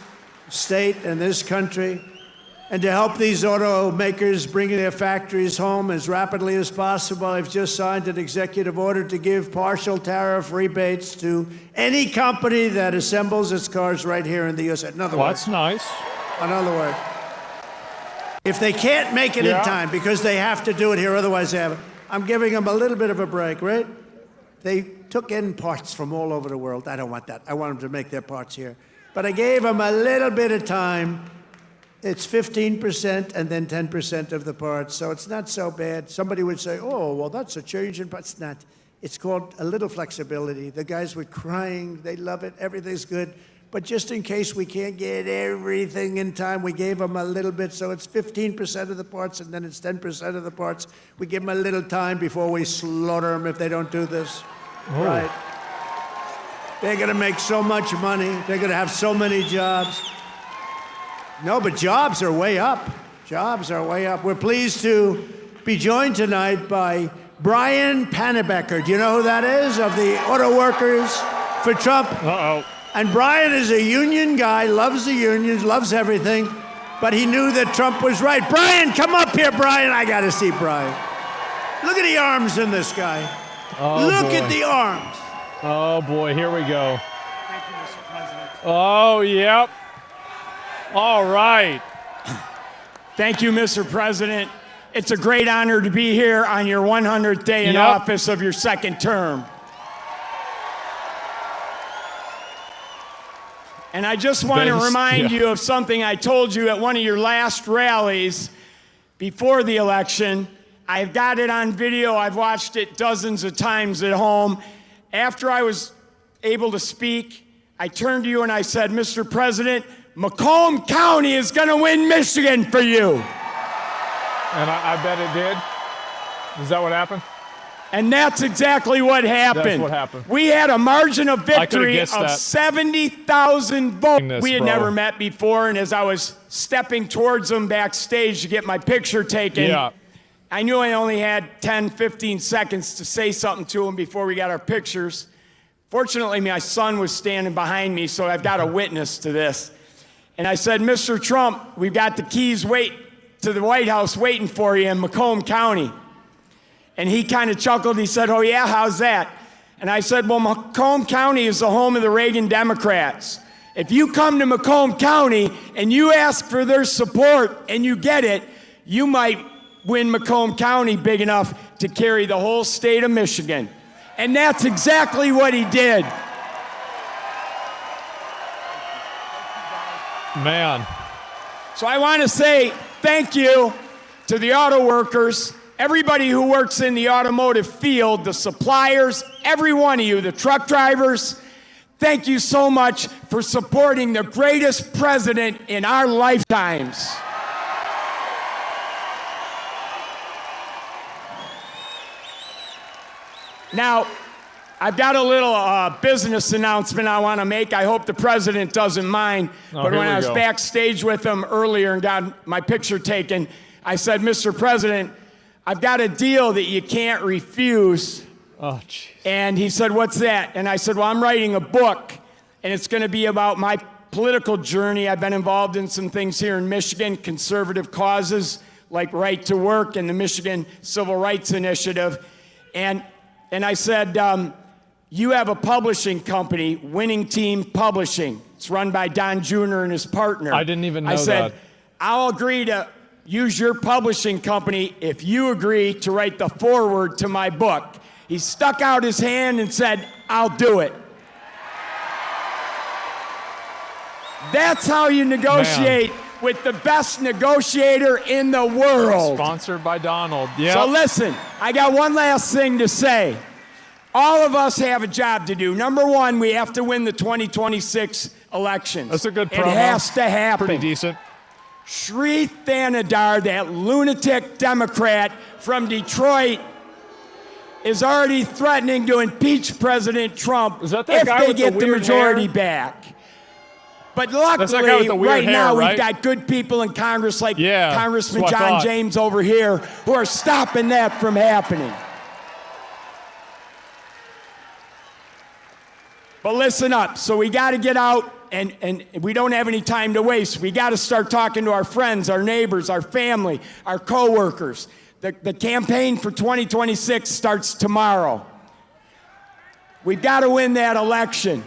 state and this country. And to help these automakers bring their factories home as rapidly as possible, I've just signed an executive order to give partial tariff rebates to any company that assembles its cars right here in the U.S. In other words, That's nice. in other words, if they can't make it in time because they have to do it here, otherwise they haven't, I'm giving them a little bit of a break, right? They took in parts from all over the world. I don't want that. I want them to make their parts here. But I gave them a little bit of time. It's 15% and then 10% of the parts, so it's not so bad. Somebody would say, oh, well, that's a change in parts. It's not. It's called a little flexibility. The guys were crying. They love it. Everything's good. But just in case we can't get everything in time, we gave them a little bit. So it's 15% of the parts and then it's 10% of the parts. We give them a little time before we slaughter them if they don't do this. Oh. Right. They're going to make so much money. They're going to have so many jobs. No, but jobs are way up. Jobs are way up. We're pleased to be joined tonight by Brian Panebecker. Do you know who that is? Of the Auto Workers for Trump. Uh-oh. And Brian is a union guy, loves the unions, loves everything, but he knew that Trump was right. Brian, come up here, Brian. I got to see Brian. Look at the arms in this guy. Oh, Look boy. at the arms. Oh, boy. Here we go. Thank you, Mr. President. Oh, yep. All right. Thank you, Mr. President. It's a great honor to be here on your 100th day in Yep. office of your second term. And I just want to remind you of something I told you at one of your last rallies before the election. I've got it on video. I've watched it dozens of times at home. After I was able to speak, I turned to you and I said, Mr. President, Macomb County is going to win Michigan for you. And I bet it did. Is that what happened? And that's exactly what happened. That's what happened. We had a margin of victory guessed of that. 70,000 votes. We had bro. never met before, and as I was stepping towards them backstage to get my picture taken, Yeah. I knew I only had 10, 15 seconds to say something to him before we got our pictures. Fortunately, my son was standing behind me, so I've got a witness to this. And I said, Mr. Trump, we've got the keys to the White House waiting for you in Macomb County. And he kind of chuckled. He said, oh, yeah, how's that? And I said, well, Macomb County is the home of the Reagan Democrats. If you come to Macomb County and you ask for their support and you get it, you might win Macomb County big enough to carry the whole state of Michigan. And that's exactly what he did. Man. So I want to say thank you to the auto workers. everybody who works in the automotive field, the suppliers, every one of you, the truck drivers, thank you so much for supporting the greatest president in our lifetimes. Now, I've got a little business announcement I want to make. I hope the president doesn't mind. But when I was backstage with him earlier and got my picture taken, I said, Mr. President, I've got a deal that you can't refuse. Oh, jeez. And he said, what's that? And I said, well, I'm writing a book, and it's going to be about my political journey. I've been involved in some things here in Michigan, conservative causes like right to work and the Michigan Civil Rights Initiative. And I said, you have a publishing company, Winning Team Publishing. It's run by Don Jr. and his partner. I didn't even know that. I said, I'll agree to use your publishing company if you agree to write the foreword to my book. He stuck out his hand and said, I'll do it. That's how you negotiate with the best negotiator in the world. Sponsored by Donald. Yeah. So listen, I got one last thing to say. All of us have a job to do. Number one, we have to win the 2026 elections. That's a good promo. It has to happen. Pretty decent. Sri Thanadar, that lunatic Democrat from Detroit, is already threatening to impeach President Trump Is that that if guy they with get the weird majority hair? back. But That's that guy with luckily, the weird right hair, now, right? we've got good people in Congress like Yeah, Congressman that's what I John thought. James over here who are stopping that from happening. But listen up. So we got to get out, and we don't have any time to waste. We got to start talking to our friends, our neighbors, our family, our coworkers. The campaign for 2026 starts tomorrow. We've got to win that election.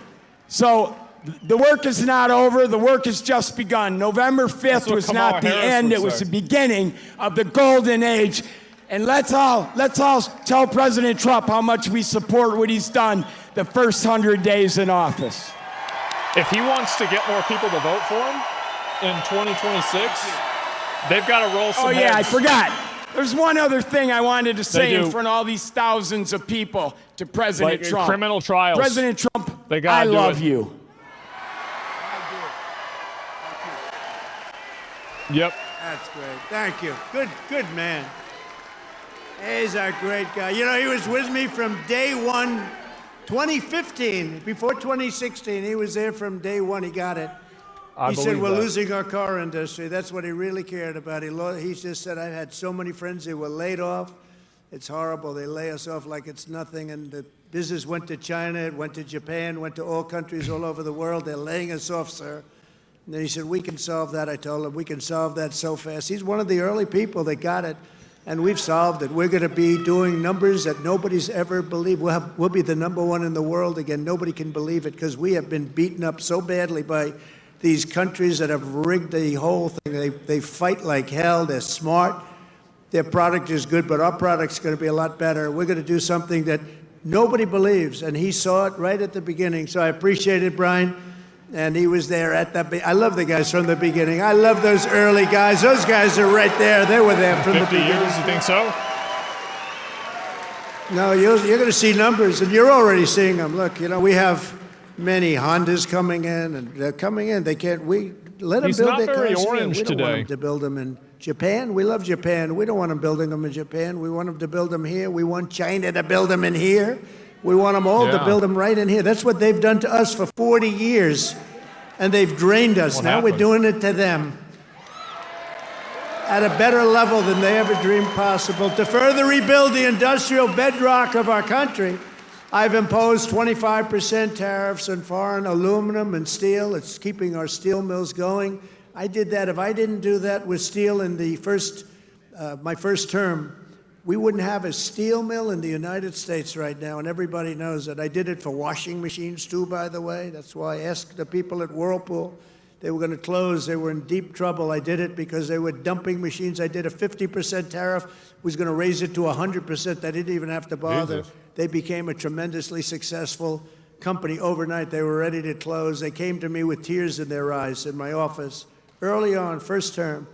So the work is not over. The work has just begun. November 5th was not the end. It was the beginning of the golden age. And let's all tell President Trump how much we support what he's done the first 100 days in office. If he wants to get more people to vote for him in 2026, they've got to roll some Oh, yeah, I heads. forgot. There's one other thing I wanted to say in do. front of all these thousands of people to President Like Trump. criminal trials. President Trump, They gotta I do love it. you. Yep. That's great. Thank you. Good man. He's a great guy. You know, he was with me from day one, 2015. Before 2016, he was there from day one. He got it. He said, we're losing our car industry. That's what he really cared about. He just said, I've had so many friends who were laid off. It's horrible. They lay us off like it's nothing. And the business went to China, it went to Japan, went to all countries all over the world. They're laying us off, sir. And then he said, we can solve that. I told him, we can solve that so fast. He's one of the early people that got it. And we've solved it. We're going to be doing numbers that nobody's ever believed. We'll be the #1 in the world again. Nobody can believe it because we have been beaten up so badly by these countries that have rigged the whole thing. They fight like hell. They're smart. Their product is good, but our product's going to be a lot better. We're going to do something that nobody believes, and he saw it right at the beginning. So I appreciate it, Brian. And he was there at the I love the guys from the beginning. I love those early guys. Those guys are right there. They were there from the 50 beginning. years, you think so? No, you're going to see numbers, and you're already seeing them. Look, you know, we have many Hondas coming in, and they're coming in. They can't. We let them He's build not their very cars here. orange We don't today. want them to build them in Japan. We love Japan. We don't want them building them in Japan. We want them to build them here. We want China to build them in here. We want them all to Yeah. build them right in here. That's what they've done to us for 40 years, and they've drained us. What Now happened? we're doing it to them at a better level than they ever dreamed possible. To further rebuild the industrial bedrock of our country, I've imposed 25% tariffs on foreign aluminum and steel. It's keeping our steel mills going. I did that. If I didn't do that with steel in the my first term, we wouldn't have a steel mill in the United States right now, and everybody knows that. I did it for washing machines, too, by the way. That's why I asked the people at Whirlpool. They were going to close. They were in deep trouble. I did it because they were dumping machines. I did a 50% tariff. Was going to raise it to 100%. They didn't even have to bother. Jesus. They became a tremendously successful company overnight. They were ready to close. They came to me with tears in their eyes in my office early on, first term.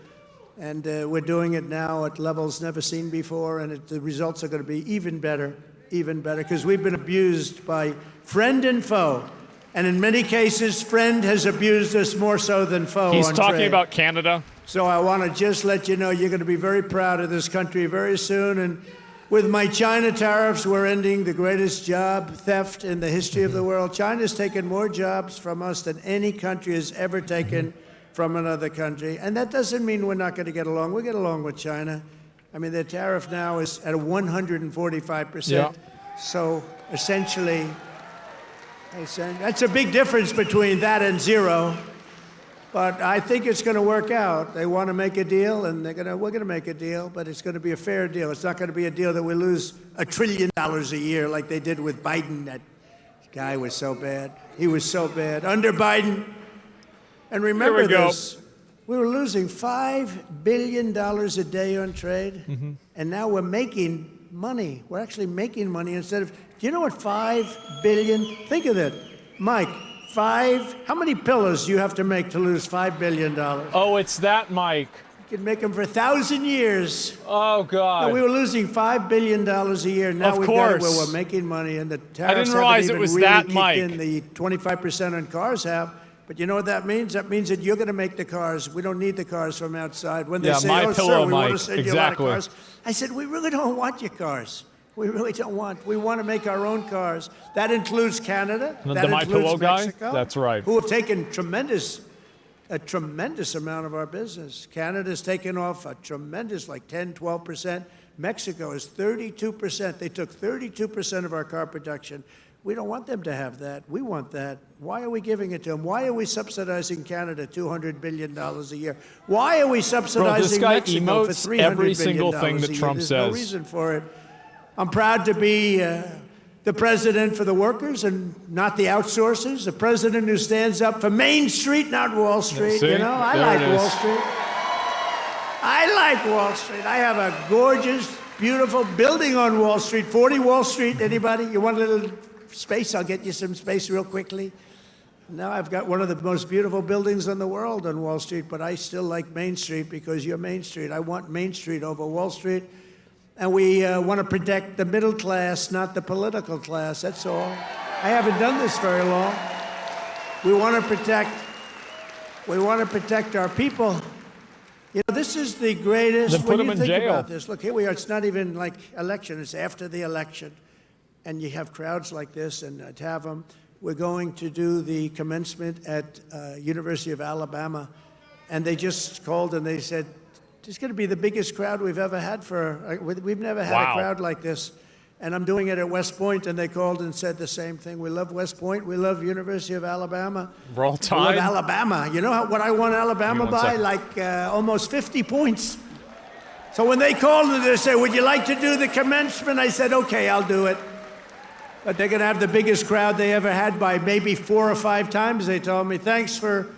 And we're doing it now at levels never seen before, and the results are going to be even better, because we've been abused by friend and foe. And in many cases, friend has abused us more so than foe. He's on talking trade. about Canada. So I want to just let you know you're going to be very proud of this country very soon. And with my China tariffs, we're ending the greatest job theft in the history of the world. China's taken more jobs from us than any country has ever taken from another country. And that doesn't mean we're not going to get along. We get along with China. I mean, their tariff now is at a 145%. Yeah. So essentially, that's a big difference between that and zero. But I think it's going to work out. They want to make a deal, and we're going to make a deal, but it's going to be a fair deal. It's not going to be a deal that we lose $1 trillion a year like they did with Biden. That guy was so bad. He was so bad. Under Biden, and remember this, we were losing $5 billion a day on trade, and now we're making money. We're actually making money instead of, do you know what $5 billion, think of it, Mike, how many pillows do you have to make to lose $5 billion? Oh, it's that, Mike. You can make them for 1,000 years. Oh, God. No, we were losing $5 billion a year. Now we've got it where we're making money, and the tariffs haven't even really kicked in. The 25% on cars have. But you know what that means? That means that you're going to make the cars. We don't need the cars from outside. When they say, my oh, pillow, sir, we Mike. want to send you a lot of cars. I said, we really don't want your cars. We really don't want. We want to make our own cars. That includes Canada. That My includes Pillow Mexico, guy? That's right. Who have taken a tremendous amount of our business. Canada's taken off a tremendous, like 10, 12%. Mexico is 32%. They took 32% of our car production. We don't want them to have that. We want that. Why are we giving it to them? Why are we subsidizing Canada $200 billion a year? Why are we subsidizing Mexico for $300 billion every single thing that Trump There's says. no reason for it. I'm proud to be the president for the workers and not the outsourcers, the president who stands up for Main Street, not Wall Street. See? You know, I like Wall Street. I like Wall Street. I have a gorgeous, beautiful building on Wall Street, 40 Wall Street. Anybody? You want a little space? I'll get you some space real quickly. Now I've got one of the most beautiful buildings in the world on Wall Street, but I still like Main Street because you're Main Street. I want Main Street over Wall Street. And we want to protect the middle class, not the political class. That's all. I haven't done this very long. We want to protect our people. You know, this is the greatest. Then put them in jail. About this, look, here we are. It's not even like election. It's after the election. And you have crowds like this, and to have them. We're going to do the commencement at University of Alabama. And they just called and they said, it's going to be the biggest crowd we've ever had we've never had a crowd like this. And I'm doing it at West Point, and they called and said the same thing. We love West Point. We love University of Alabama. Roll Tide. We love Alabama. You know what I won Alabama by? Like almost 50 points. So when they called and they said, would you like to do the commencement? I said, okay, I'll do it. But they're going to have the biggest crowd they ever had by maybe 4 or 5 times. They told me, thanks for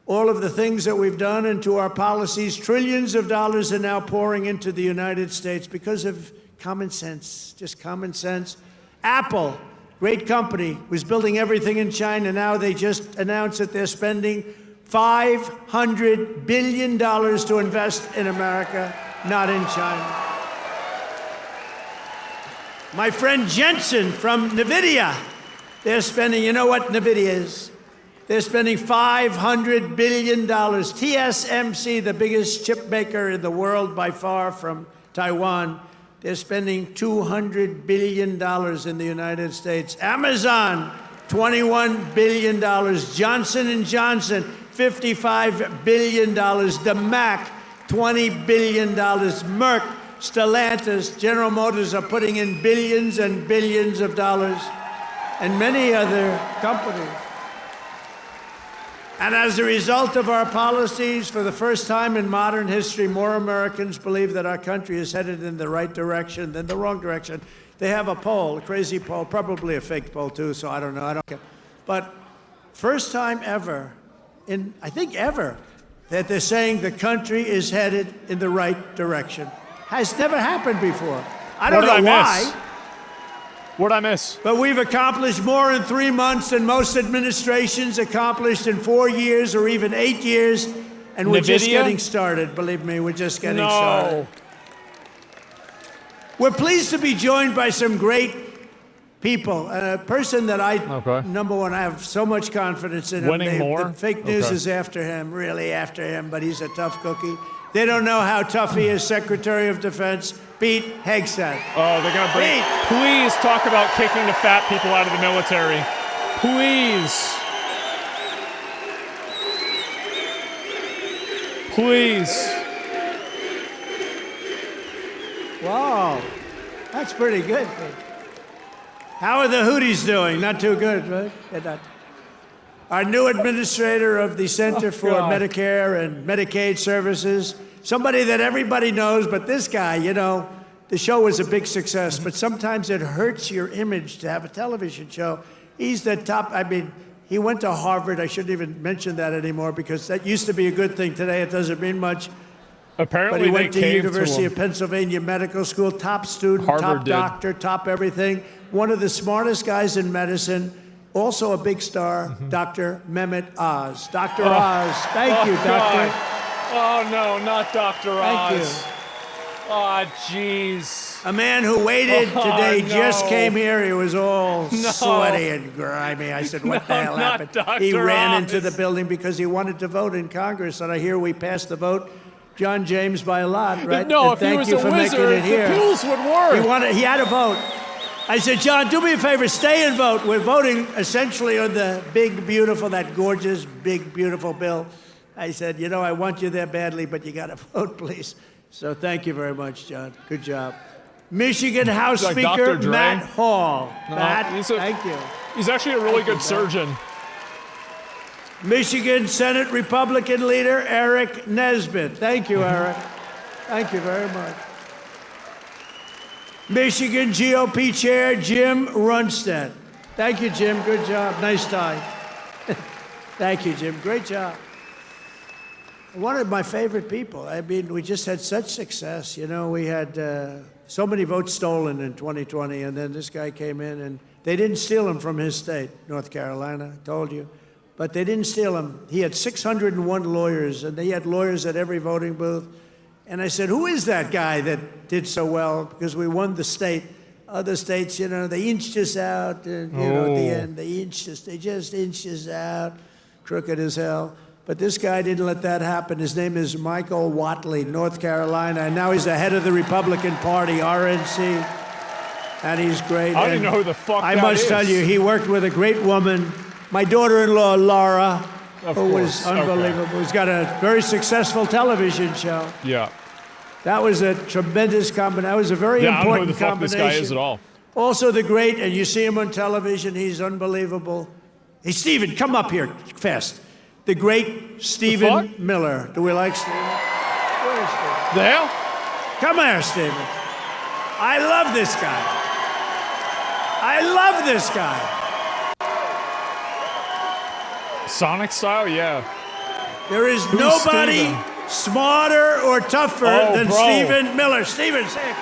all of the things that we've done and to our policies. Trillions of dollars are now pouring into the United States because of common sense, just common sense. Apple, great company, was building everything in China. Now they just announced that they're spending $500 billion to invest in America, not in China. My friend Jensen from NVIDIA, they're spending, you know what NVIDIA is? They're spending $500 billion. TSMC, the biggest chip maker in the world by far from Taiwan, they're spending $200 billion in the United States. Amazon, $21 billion. Johnson & Johnson, $55 billion. The Mac, $20 billion. Merck, Stellantis, General Motors are putting in billions and billions of dollars, and many other companies. And as a result of our policies, for the first time in modern history, more Americans believe that our country is headed in the right direction than the wrong direction. They have a poll, a crazy poll, probably a fake poll too, so I don't know, I don't care. But first time ever, I think ever, that they're saying the country is headed in the right direction. Has never happened before. I don't know why. What'd I miss? But we've accomplished more in 3 months than most administrations accomplished in 4 years or even 8 years. And we're just NVIDIA? getting started, believe me, we're just getting started. We're pleased to be joined by some great people. And a person that number one, I have so much confidence in him. Winning more? The fake news is after him, really after him, but he's a tough cookie. They don't know how tough he is, Secretary of Defense Pete Hegseth. Oh, they're going to bring... Pete. Please talk about kicking the fat people out of the military. Please. Please. Wow, that's pretty good. How are the Houthis doing? Not too good, right? They're not. Our new administrator of the Center for Medicare and Medicaid Services, somebody that everybody knows, but this guy, you know, the show was a big success, but sometimes it hurts your image to have a television show. He's the top, I mean, he went to Harvard. I shouldn't even mention that anymore because that used to be a good thing. Today it doesn't mean much. Apparently But he went they to caved University him. of Pennsylvania Medical School, top student, Harvard top did. doctor, top everything. One of the smartest guys in medicine, also a big star, Dr. Mehmet Oz. Dr. Oz, thank you, Doctor. God. Oh, no, not Dr. Oz. Thank you. Oh, jeez. A man who waited today no. just came here. He was all sweaty and grimy. I said, what the hell not happened? Dr. He ran Oz. into the building because he wanted to vote in Congress. And I hear we passed the vote, John James, by a lot, right? No, And if he was a wizard, the pills would work. He had a vote. I said, John, do me a favor, stay and vote. We're voting essentially on the big, beautiful, that gorgeous, big, beautiful bill. I said, you know, I want you there badly, but you got to vote, please. So thank you very much, John. Good job. Michigan House Like Speaker Dr. Dre? Matt Hall. No, Matt, thank you. He's actually a really good surgeon. Michigan Senate Republican leader Eric Nesbitt. Thank you, Eric. Thank you very much. Michigan GOP Chair Jim Runstead. Thank you, Jim. Good job. Nice tie. Thank you, Jim. Great job. One of my favorite people. I mean, we just had such success. You know, we had so many votes stolen in 2020, and then this guy came in, and they didn't steal him from his state, North Carolina, I told you. But they didn't steal him. He had 601 lawyers, and they had lawyers at every voting booth. And I said, who is that guy that did so well? Because we won the state. Other states, you know, they inched us out, and, you know, at the end, they just inched us out, crooked as hell. But this guy didn't let that happen. His name is Michael Whatley, North Carolina, and now he's the head of the Republican Party, RNC, and he's great. I don't even know who the fuck I that must is. tell you, he worked with a great woman, my daughter-in-law, Laura, who was unbelievable. Who's got a very successful television show. Yeah. That was a tremendous combination. That was a very important I don't know who the fuck combination. this guy is at all. Also the great, and you see him on television, he's unbelievable. Hey, Stephen, come up here fast. The great Stephen Miller. Do we like Stephen? Where is Stephen? The hell? Come here, Stephen. I love this guy. I love this guy. Sonic style? Yeah. There is Who's nobody Stephen? smarter or tougher than bro. Stephen Miller. Stephen, say it.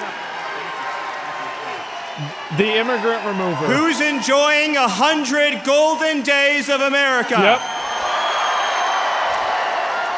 The immigrant remover. Who's enjoying 100 golden days of America? Yep.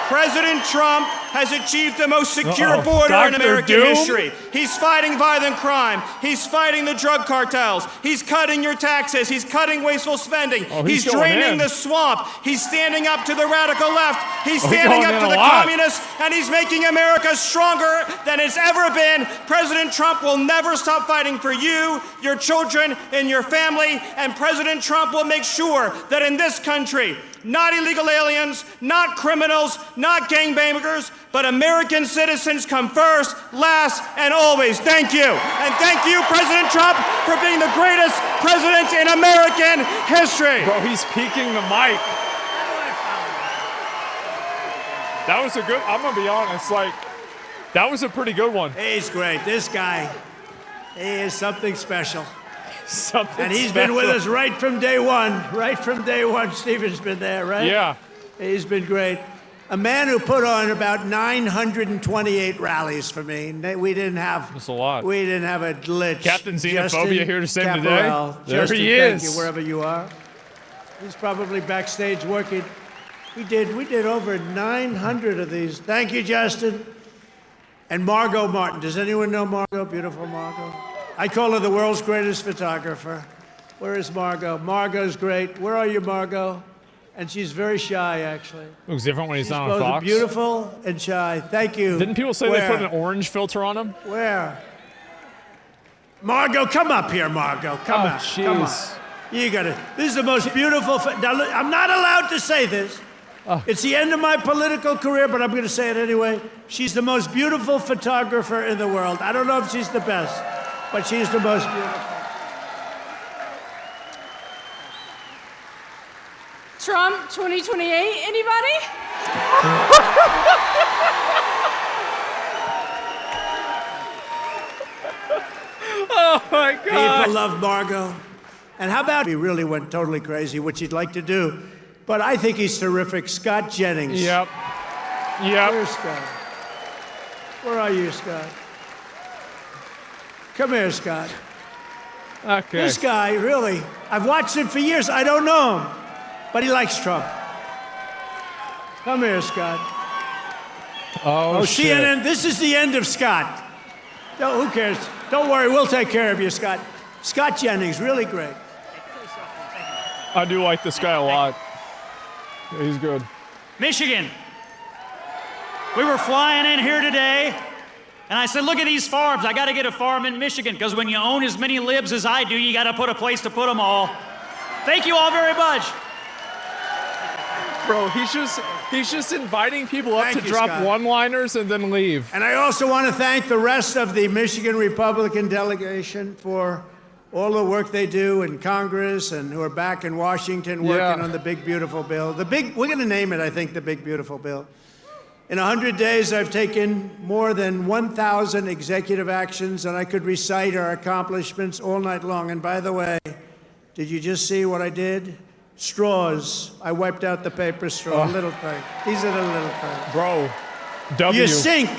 President Trump has achieved the most secure border in Dr. American Doom? history. He's fighting violent crime. He's fighting the drug cartels. He's cutting your taxes. He's cutting wasteful spending. He's going draining in. the swamp. He's standing up to the radical left. He's He's standing going up in to a the lot. communists, and he's making America stronger than it's ever been. President Trump will never stop fighting for you, your children, and your family, and President Trump will make sure that in this country, not illegal aliens, not criminals, not gangbangers, but American citizens come first, last, and always. Thank you. And thank you, President Trump, for being the greatest president in American history. Bro, he's peeking the mic. That was a good, I'm going to be honest, like, that was a pretty good one. He's great. This guy, he is something special. Something And he's special. been with us right from day one. Right from day one, Stephen's been there, right? Yeah. He's been great. A man who put on about 928 rallies for me. We didn't have. That's a lot. We didn't have a glitch. Captain Xenophobia Justin here to save the day. Caporal. There Justin, he thank is. you, wherever you are. He's probably backstage working. We did over 900 of these. Thank you, Justin. And Margot Martin. Does anyone know Margot? Beautiful Margot. I call her the world's greatest photographer. Where is Margot? Margot's great. Where are you, Margot? And she's very shy, actually. Looks different when he's not on Both Fox. beautiful and shy. Thank you. Didn't people say they put an orange filter on him? Where? Margot, come up here, Margot. Come up. Come on. You got it. This is the most beautiful. Now, look, I'm not allowed to say this. It's the end of my political career, but I'm going to say it anyway. She's the most beautiful photographer in the world. I don't know if she's the best, but she's the most beautiful. Trump 2028, anybody? Oh my God. People love Margot. And how about he really went totally crazy, which he'd like to do, but I think he's terrific. Scott Jennings. Yep. Where's Scott? Where are you, Scott? Come here, Scott. Okay. This guy, really, I've watched him for years. I don't know him, but he likes Trump. Come here, Scott. Oh, shit. CNN, this is the end of Scott. No, who cares? Don't worry, we'll take care of you, Scott. Scott Jennings, really great. I do like this guy a lot. Yeah, he's good. Michigan. We were flying in here today, and I said, look at these farms. I got to get a farm in Michigan, because when you own as many libs as I do, you got to put a place to put them all. Thank you all very much. Bro, he's just inviting people up Thank to you, drop Scott. one-liners and then leave. And I also want to thank the rest of the Michigan Republican delegation for all the work they do in Congress and who are back in Washington working on the big, beautiful bill. We're going to name it, I think, the big, beautiful bill. In 100 days, I've taken more than 1,000 executive actions, and I could recite our accomplishments all night long. And by the way, did you just see what I did? Straws. I wiped out the paper straw. Little thing. These are the little things. Bro, W. Your sink.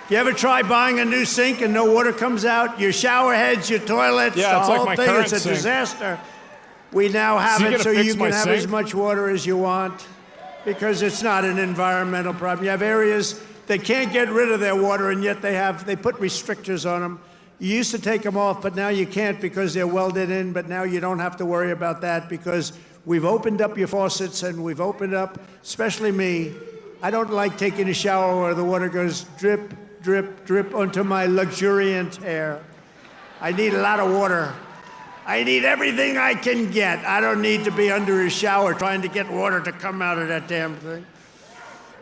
You ever try buying a new sink and no water comes out? Your shower heads, your toilets, Yeah, the it's whole like my thing, current it's a sink. disaster. We now have So you it gotta so fix you can my have sink? as much water as you want because it's not an environmental problem. You have areas that can't get rid of their water and yet they put restrictors on them. You used to take them off, but now you can't because they're welded in, but now you don't have to worry about that because we've opened up your faucets and we've opened up, especially me. I don't like taking a shower where the water goes drip, drip, drip onto my luxuriant hair. I need a lot of water. I need everything I can get. I don't need to be under a shower trying to get water to come out of that damn thing.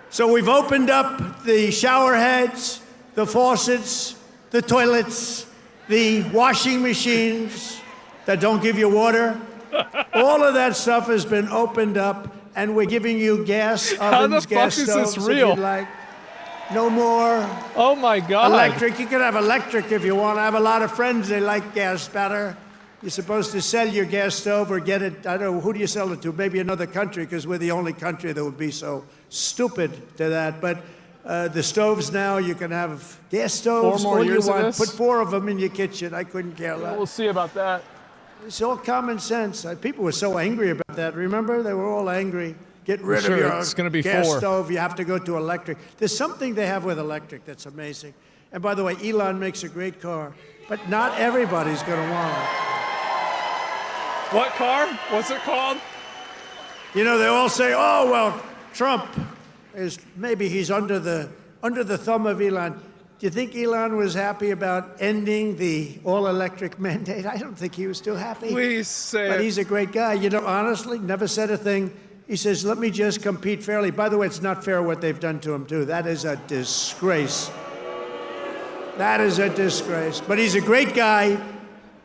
So we've opened up the shower heads, the faucets, the toilets, the washing machines that don't give you water. All of that stuff has been opened up, and we're giving you gas ovens, gas fuck is stoves, this if real? you'd like. No more Oh my God. electric. You can have electric if you want. I have a lot of friends, they like gas better. You're supposed to sell your gas stove or get it, I don't know, who do you sell it to? Maybe another country, because we're the only country that would be so stupid to that. But the stoves now, you can have gas stoves, 4 more all you years of want. this? Put 4 of them in your kitchen. I couldn't care less. We'll see about that. It's all common sense. People were so angry about that. Remember? They were all angry. Get rid Sure, of your it's gonna be gas 4. stove. You have to go to electric. There's something they have with electric that's amazing. And by the way, Elon makes a great car, but not everybody's going to want it. What car? What's it called? You know, they all say, "Oh well, Trump maybe he's under the thumb of Elon." Do you think Elon was happy about ending the all-electric mandate? I don't think he was too happy. Please say But it. he's a great guy. You know, honestly, never said a thing. He says, let me just compete fairly. By the way, it's not fair what they've done to him, too. That is a disgrace. That is a disgrace. But he's a great guy,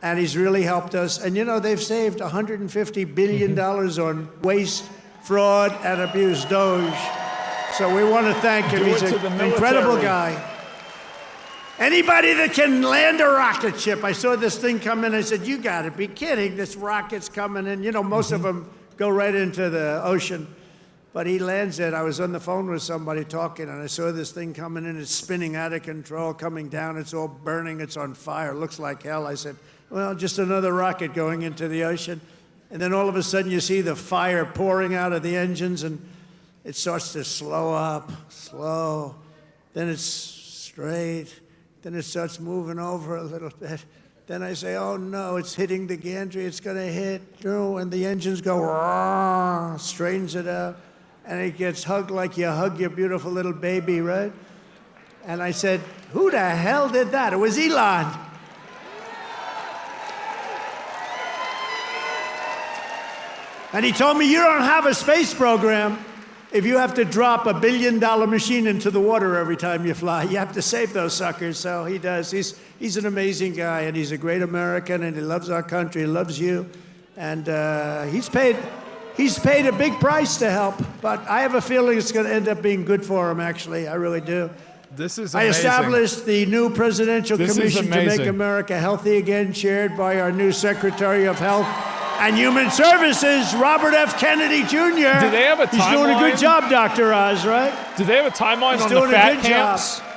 and he's really helped us. And, you know, they've saved $150 billion on waste, fraud, and abuse, Doge. So we want to thank him. Do He's it to an the incredible military. guy. Anybody that can land a rocket ship, I saw this thing come in, I said, you gotta be kidding, this rocket's coming in. You know, most of them go right into the ocean, but he lands it. I was on the phone with somebody talking, and I saw this thing coming in, it's spinning out of control, coming down, it's all burning, it's on fire, looks like hell. I said, well, just another rocket going into the ocean. And then all of a sudden you see the fire pouring out of the engines, and it starts to slow up, slow. Then it's straight. Then it starts moving over a little bit. Then I say, oh no, it's hitting the gantry. It's going to hit, and the engines go, roar, straightens it up. And it gets hugged like you hug your beautiful little baby, right? And I said, who the hell did that? It was Elon. And he told me, you don't have a space program if you have to drop $1 billion machine into the water every time you fly. You have to save those suckers. So he does. He's an amazing guy, and he's a great American, and he loves our country, he loves you. And he's paid a big price to help, but I have a feeling it's going to end up being good for him, actually. I really do. This is I amazing. established the new Presidential Commission to Make America Healthy Again, chaired by our new Secretary of Health and Human Services, Robert F. Kennedy Jr. Do they have a timeline? He's doing a good job, Dr. Oz, right? Do they have a timeline He's on doing the fat a good camps? job.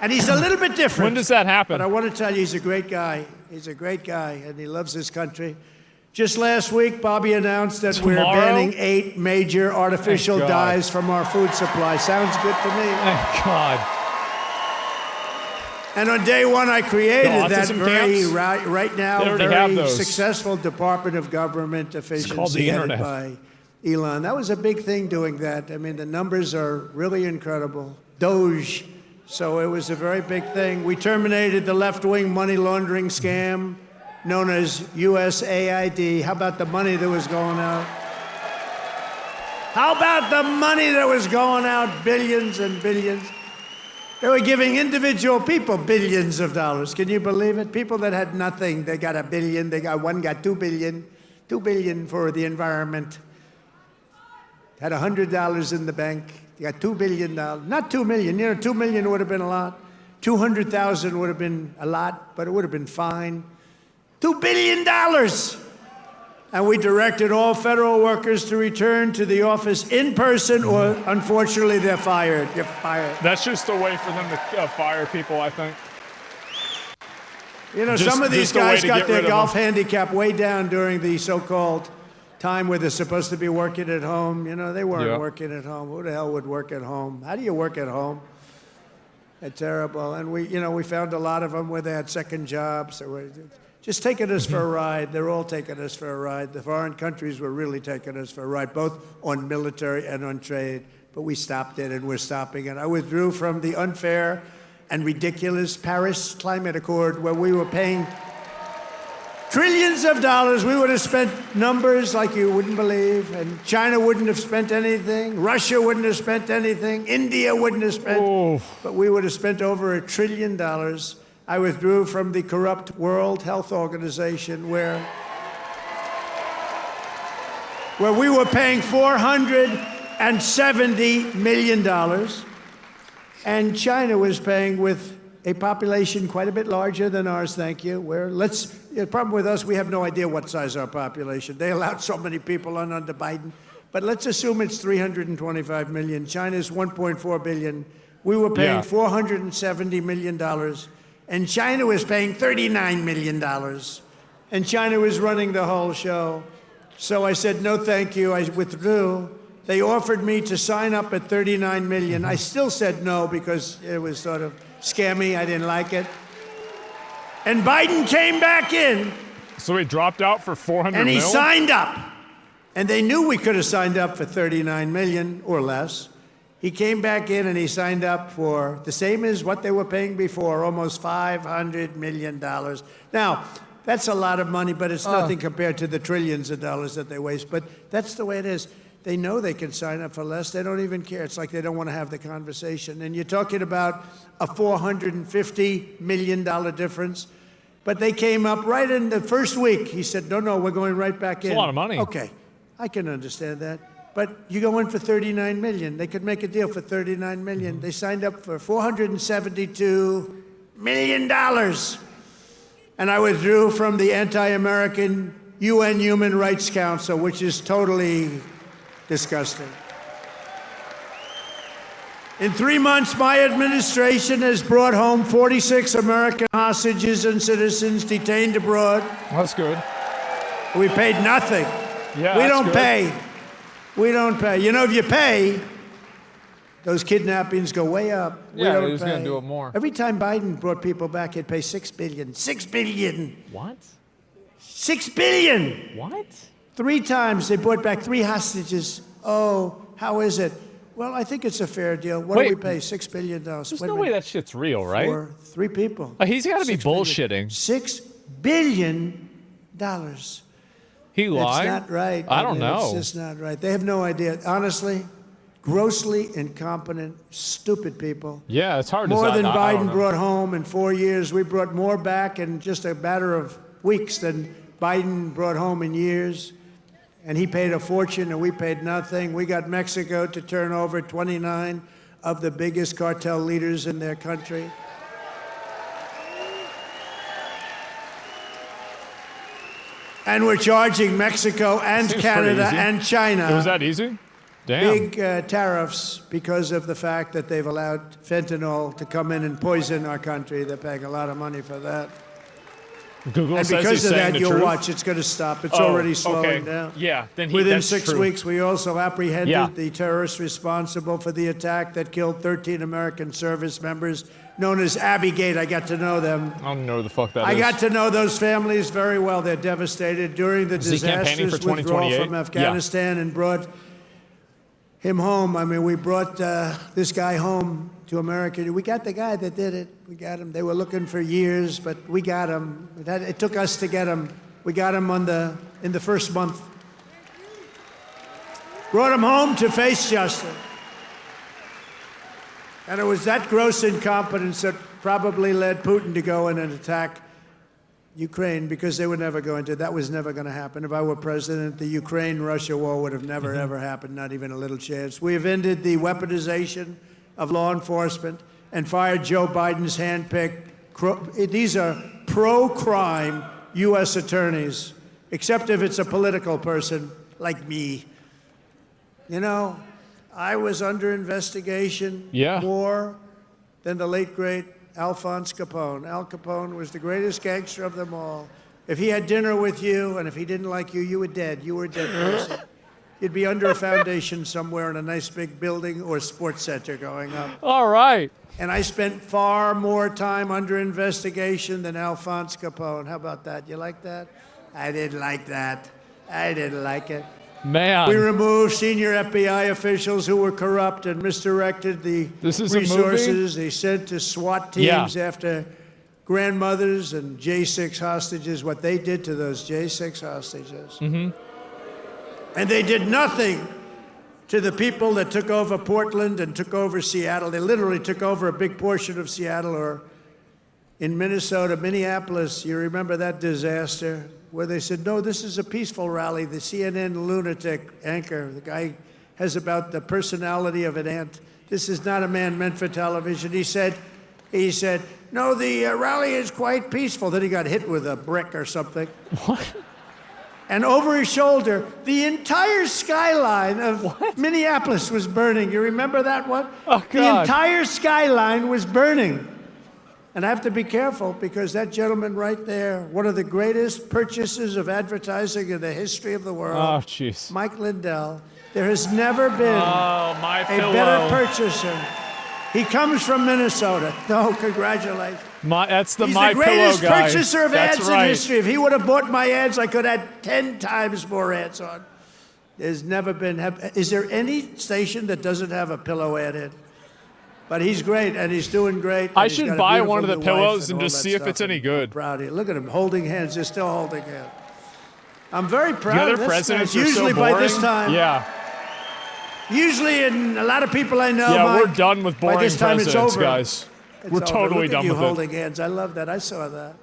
And he's a little bit different. When does that happen? But I want to tell you, he's a great guy. He's a great guy, and he loves his country. Just last week, Bobby announced that we're banning 8 major artificial dyes from our food supply. Sounds good to me. Thank God. And on day one, I created that very, right now, very successful Department of Government Efficiency headed by Elon. That was a big thing doing that. I mean, the numbers are really incredible. Doge. So it was a very big thing. We terminated the left-wing money laundering scam known as USAID. How about the money that was going out? How about the money that was going out? Billions and billions. They were giving individual people billions of dollars. Can you believe it? People that had nothing, they got $1 billion. One got $2 billion. $2 billion for the environment. Had $100 in the bank. You got $2 billion. Not $2 million. You know, $2 million would have been a lot. 200,000 would have been a lot, but it would have been fine. $2 billion. And we directed all federal workers to return to the office in person, or unfortunately, they're fired. You're fired. That's just a way for them to fire people, I think. You know, some of these guys got their golf handicap way down during the so-called time where they're supposed to be working at home. You know, they weren't working at home. Who the hell would work at home? How do you work at home? It's terrible. And we found a lot of them where they had second jobs. They were just taking us for a ride. They're all taking us for a ride. The foreign countries were really taking us for a ride, both on military and on trade. But we stopped it, and we're stopping it. I withdrew from the unfair and ridiculous Paris Climate Accord, where we were paying trillions of dollars. We would have spent numbers like you wouldn't believe, and China wouldn't have spent anything. Russia wouldn't have spent anything. India wouldn't have spent, but we would have spent over $1 trillion. I withdrew from the corrupt World Health Organization, where we were paying $470 million, and China was paying, with a population quite a bit larger than ours, thank you. The problem with us, we have no idea what size our population. They allowed so many people on under Biden. But let's assume it's 325 million. China's 1.4 billion. We were paying $470 million. And China was paying $39 million. And China was running the whole show. So I said, no, thank you. I withdrew. They offered me to sign up at $39 million. I still said no because it was sort of scammy. I didn't like it. And Biden came back in. So he dropped out for $400 and he million? Signed up. And they knew we could have signed up for $39 million or less. He came back in and he signed up for the same as what they were paying before, almost $500 million. Now, that's a lot of money, but it's nothing compared to the trillions of dollars that they waste. But that's the way it is. They know they can sign up for less. They don't even care. It's like they don't want to have the conversation. And you're talking about a $450 million difference. But they came up right in the first week. He said, no, we're going right back in. That's a lot of money. Okay, I can understand that. But you go in for $39 million. They could make a deal for $39 million. They signed up for $472 million. And I withdrew from the anti-American UN Human Rights Council, which is totally disgusting. In 3 months, my administration has brought home 46 American hostages and citizens detained abroad. That's good. We paid nothing. Yeah, we don't pay. We don't pay. You know, if you pay, those kidnappings go way up. We Yeah, don't he's pay. gonna do it more. Every time Biden brought people back, he'd pay $6 billion. $6 billion. What? $6 billion. What? 3 times they brought back 3 hostages. Oh, how is it? Well, I think it's a fair deal. What Wait. do we pay? $6 billion. There's no way that shit's real, right? For 3 people. He's got to be $6 billion. bullshitting. $6 billion. He lied? That's not right. I don't know. It's just not right. They have no idea. Honestly, grossly incompetent, stupid people. Yeah, it's hard to More decide. than I don't Biden know. brought home in 4 years. We brought more back in just a matter of weeks than Biden brought home in years. And he paid a fortune and we paid nothing. We got Mexico to turn over 29 of the biggest cartel leaders in their country. And we're charging Mexico and Seems Canada pretty easy. and China It was that easy? Damn. big tariffs because of the fact that they've allowed fentanyl to come in and poison our country. They're paying a lot of money for that. Google And says because he's of saying that, the you'll truth. watch, it's going to stop. It's Oh, already slowing okay. down. Yeah, then Within that's 6 true. weeks, we also apprehended Yeah. the terrorist responsible for the attack that killed 13 American service members, known as Abbey-gate. I got to know them. I don't know who the fuck that is. I got to know those families very well. They're devastated during the Is he campaigning disastrous for withdrawal 2028? from Afghanistan and brought him home. I mean, we brought this guy home to America. We got the guy that did it. We got him. They were looking for years, but we got him. It took us to get him. We got him in the first month. Brought him home to face justice. And it was that gross incompetence that probably led Putin to go in and attack Ukraine, because they were never going to. That was never going to happen. If I were president, the Ukraine-Russia war would have never, ever happened, not even a little chance. We have ended the weaponization of law enforcement and fired Joe Biden's handpicked. These are pro-crime U.S. attorneys, except if it's a political person like me. You know, I was under investigation more than the late, great Alphonse Capone. Al Capone was the greatest gangster of them all. If he had dinner with you, and if he didn't like you, you were dead. You were a dead person. You'd be under a foundation somewhere in a nice big building or sports center going up. All right. And I spent far more time under investigation than Alphonse Capone. How about that? You like that? I didn't like that. I didn't like it. Man. We removed senior FBI officials who were corrupt and misdirected the This is a resources they sent to SWAT teams after grandmothers and J6 hostages, what they did to those J6 hostages. Mm-hmm. And they did nothing to the people that took over Portland and took over Seattle. They literally took over a big portion of Seattle, or in Minnesota, Minneapolis. You remember that disaster where they said, no, this is a peaceful rally. The CNN lunatic anchor, the guy has about the personality of an ant. This is not a man meant for television. He said, no, the rally is quite peaceful. Then he got hit with a brick or something. What? And over his shoulder, the entire skyline of Minneapolis was burning. You remember that one? Oh, God. The entire skyline was burning. And I have to be careful, because that gentleman right there, one of the greatest purchasers of advertising in the history of the world, Oh, jeez. Mike Lindell, there has never been Oh, my a pillow. better purchaser. He comes from Minnesota. No, congratulations. That's the He's My the greatest Pillow guy. purchaser of That's ads right. in history. If he would have bought my ads, I could have had 10 times more ads on. There's never been. Is there any station that doesn't have a pillow ad in? But he's great, and he's doing great. I and he's should got a buy beautiful one of the new wife pillows and all just that see if stuff, it's any and good. I'm proud of you. Look at him holding hands. They're still holding hands. I'm very proud The other of this. presidents guy. are Usually so boring. by this time. Yeah. Usually, and a lot of people I know. Yeah, Mike, we're done with boring by this time presidents, it's over. guys. It's We're over. totally Look at done you with it. holding hands. I love that. I saw that.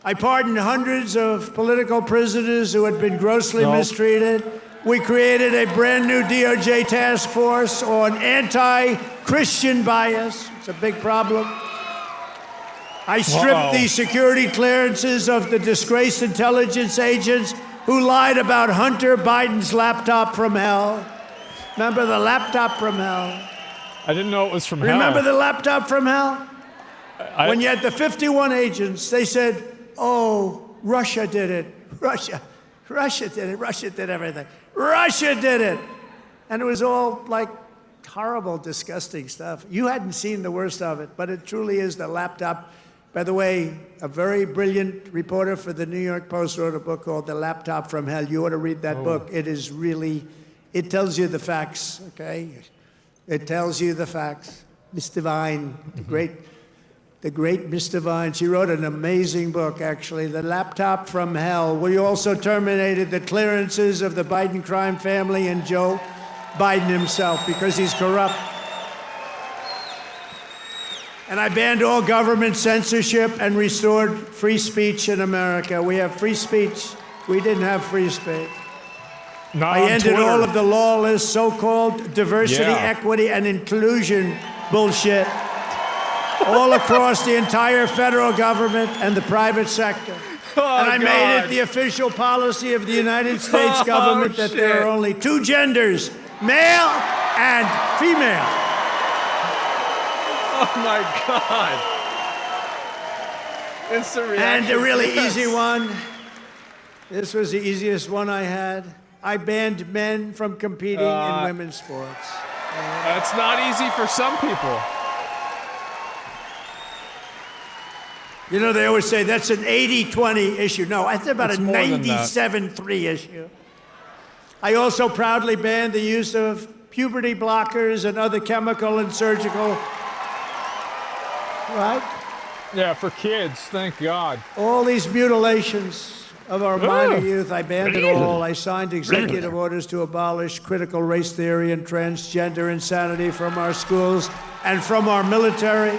I pardoned hundreds of political prisoners who had been grossly mistreated. We created a brand new DOJ task force on anti-Christian bias. It's a big problem. I stripped the security clearances of the disgraced intelligence agents who lied about Hunter Biden's laptop from hell. Remember the laptop from hell? I didn't know it was from hell. Remember the laptop from hell? When you had the 51 agents, they said, oh, Russia did it. Russia did it. Russia did everything. Russia did it. And it was all like horrible, disgusting stuff. You hadn't seen the worst of it, but it truly is the laptop. By the way, a very brilliant reporter for the New York Post wrote a book called The Laptop from Hell. You ought to read that book. It is really, it tells you the facts, okay? It tells you the facts. Miss Devine, the great Miss Devine, she wrote an amazing book, actually, The Laptop from Hell. We also terminated the clearances of the Biden crime family and Joe Biden himself because he's corrupt. And I banned all government censorship and restored free speech in America. We have free speech. We didn't have free speech. Not I on ended Twitter. all of the lawless so-called diversity, Yeah. equity, and inclusion bullshit all across the entire federal government and the private sector. And I made it the official policy of the United States government that there are only two genders, male and female. Oh my God. Instant reaction. And the really yes. easy one, this was the easiest one I had. I banned men from competing in women's sports. That's not easy for some people. You know, they always say that's an 80-20 issue. No, it's about It's a more than that. 97-3 issue. I also proudly banned the use of puberty blockers and other chemical and surgical, right? Yeah, for kids, thank God. All these mutilations of our minor youth, I banned it all. I signed executive orders to abolish critical race theory and transgender insanity from our schools and from our military.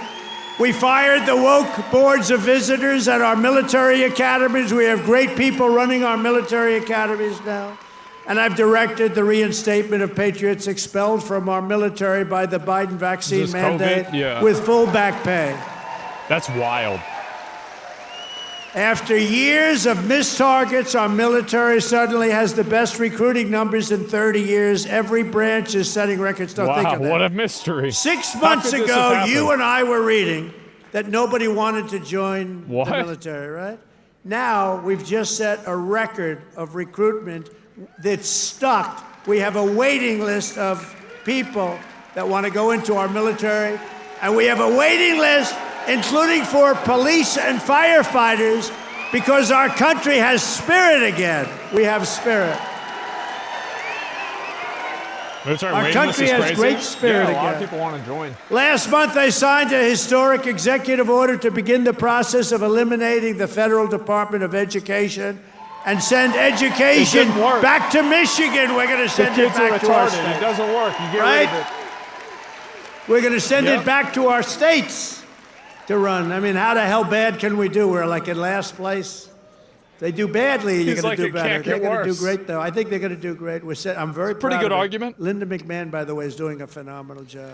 We fired the woke boards of visitors at our military academies. We have great people running our military academies now. And I've directed the reinstatement of patriots expelled from our military by the Biden vaccine Is this mandate COVID? Yeah. with full back pay. That's wild. After years of missed targets, our military suddenly has the best recruiting numbers in 30 years. Every branch is setting records. Don't think Wow, of that. what a mystery. 6 How months could this ago, have you happened? and I were reading that nobody wanted to join What? the military, right? Now, we've just set a record of recruitment that's stuck. We have a waiting list of people that want to go into our military, and we have a waiting list, including for police and firefighters, because our country has spirit again. We have spirit. Our country has great spirit yeah, a lot of again. people want to join. Last month, I signed a historic executive order to begin the process of eliminating the Federal Department of Education and send education didn't work. back to Michigan. We're going to The send it kids are back to our retarded. It state. doesn't work. You get Right? rid of it. We're going to send Yep. it back to our states to run. I mean, how the hell bad can we do? We're like in last place. They do badly, you're He's going like, to do it better. can't They're get going to do worse. great, though. I think they're going to do great. I'm very Pretty proud good of it. argument. Linda McMahon, by the way, is doing a phenomenal job.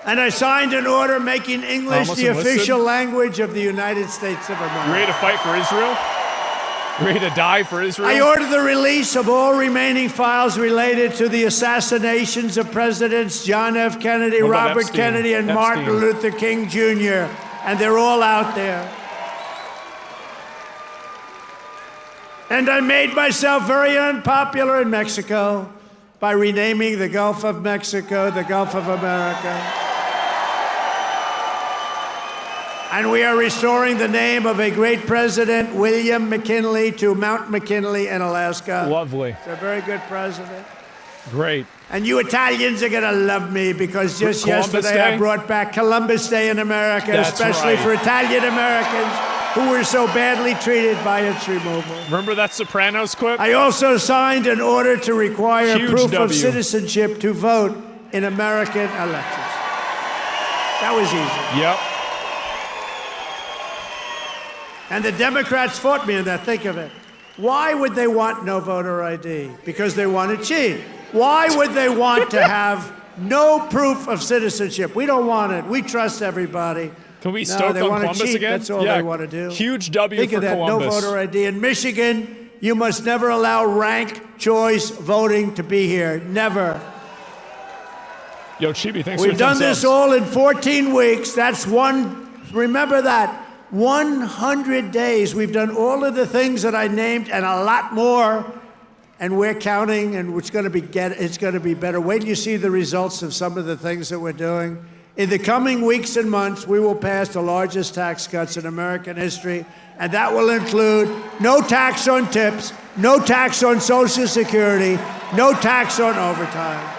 And I signed an order making English Almost the enlisted. official language of the United States of America. You ready to fight for Israel? You ready to die for Israel? I ordered the release of all remaining files related to the assassinations of Presidents John F. Kennedy, What about Robert Epstein? Kennedy, and Martin Epstein. Luther King Jr., and they're all out there. And I made myself very unpopular in Mexico by renaming the Gulf of Mexico the Gulf of America. And we are restoring the name of a great president, William McKinley, to Mount McKinley in Alaska. Lovely. He's a very good president. Great. And you Italians are going to love me because just Columbus yesterday I Day? brought back Columbus Day in America, That's especially right. for Italian Americans who were so badly treated by its removal. Remember that Sopranos clip? I also signed an order to require Huge proof of W. citizenship to vote in American elections. That was easy. Yep. And the Democrats fought me in that. Think of it. Why would they want no voter ID? Because they want to cheat. Why would they want to have no proof of citizenship? We don't want it. We trust everybody. Can we No, stoke they on want to Columbus cheat. again? That's all Yeah. they want to do. Huge W Think for of that. Columbus. No voter ID. In Michigan, you must never allow ranked choice voting to be here. Never. Yo, Chibi, thanks We've for the done 10 this subs. all in 14 weeks. That's one, remember that, 100 days. We've done all of the things that I named and a lot more and we're counting, and it's going to be better. Wait till you see the results of some of the things that we're doing. In the coming weeks and months, we will pass the largest tax cuts in American history, and that will include no tax on tips, no tax on Social Security, no tax on overtime.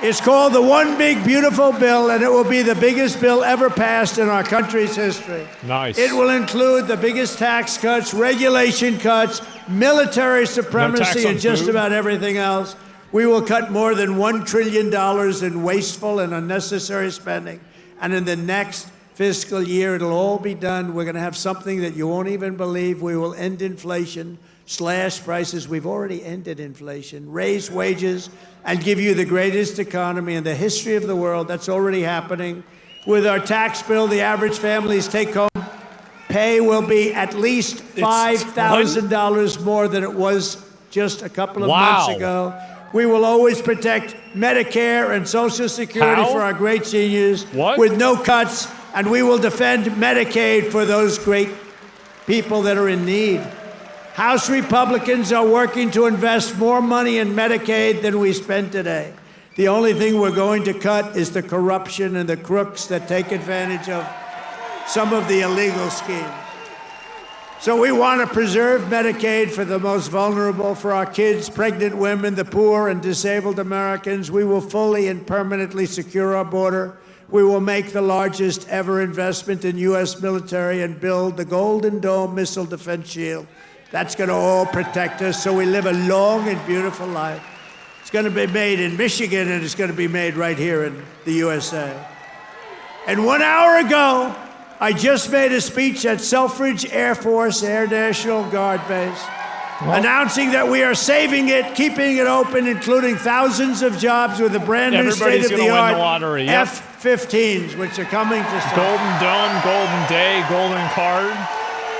It's called the One Big Beautiful Bill, and it will be the biggest bill ever passed in our country's history. Nice. It will include the biggest tax cuts, regulation cuts, military supremacy, and just about everything else. We will cut more than $1 trillion in wasteful and unnecessary spending. And in the next fiscal year, it'll all be done. We're going to have something that you won't even believe. We will end inflation, slash prices. We've already ended inflation, raise wages, and give you the greatest economy in the history of the world. That's already happening. With our tax bill, the average family's take-home pay will be at least $5,000 more than it was just a couple of months ago. We will always protect Medicare and Social Security for our great seniors with no cuts, and we will defend Medicaid for those great people that are in need. House Republicans are working to invest more money in Medicaid than we spend today. The only thing we're going to cut is the corruption and the crooks that take advantage of some of the illegal schemes. So we want to preserve Medicaid for the most vulnerable, for our kids, pregnant women, the poor, and disabled Americans. We will fully and permanently secure our border. We will make the largest ever investment in U.S. military and build the Golden Dome missile defense shield. That's going to all protect us so we live a long and beautiful life. It's going to be made in Michigan, and it's going to be made right here in the USA. And 1 hour ago, I just made a speech at Selfridge Air Force Air National Guard Base, announcing that we are saving it, keeping it open, including thousands of jobs with a brand new state-of-the-art F-15s, which are coming to Golden Dome, Golden Day, Golden Card.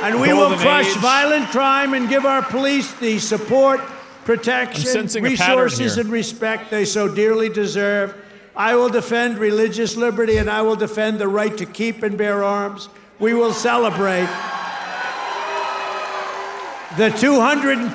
And we will crush violent crime and give our police the support, protection, resources, and respect they so dearly deserve. I will defend religious liberty, and I will defend the right to keep and bear arms. We will celebrate the 200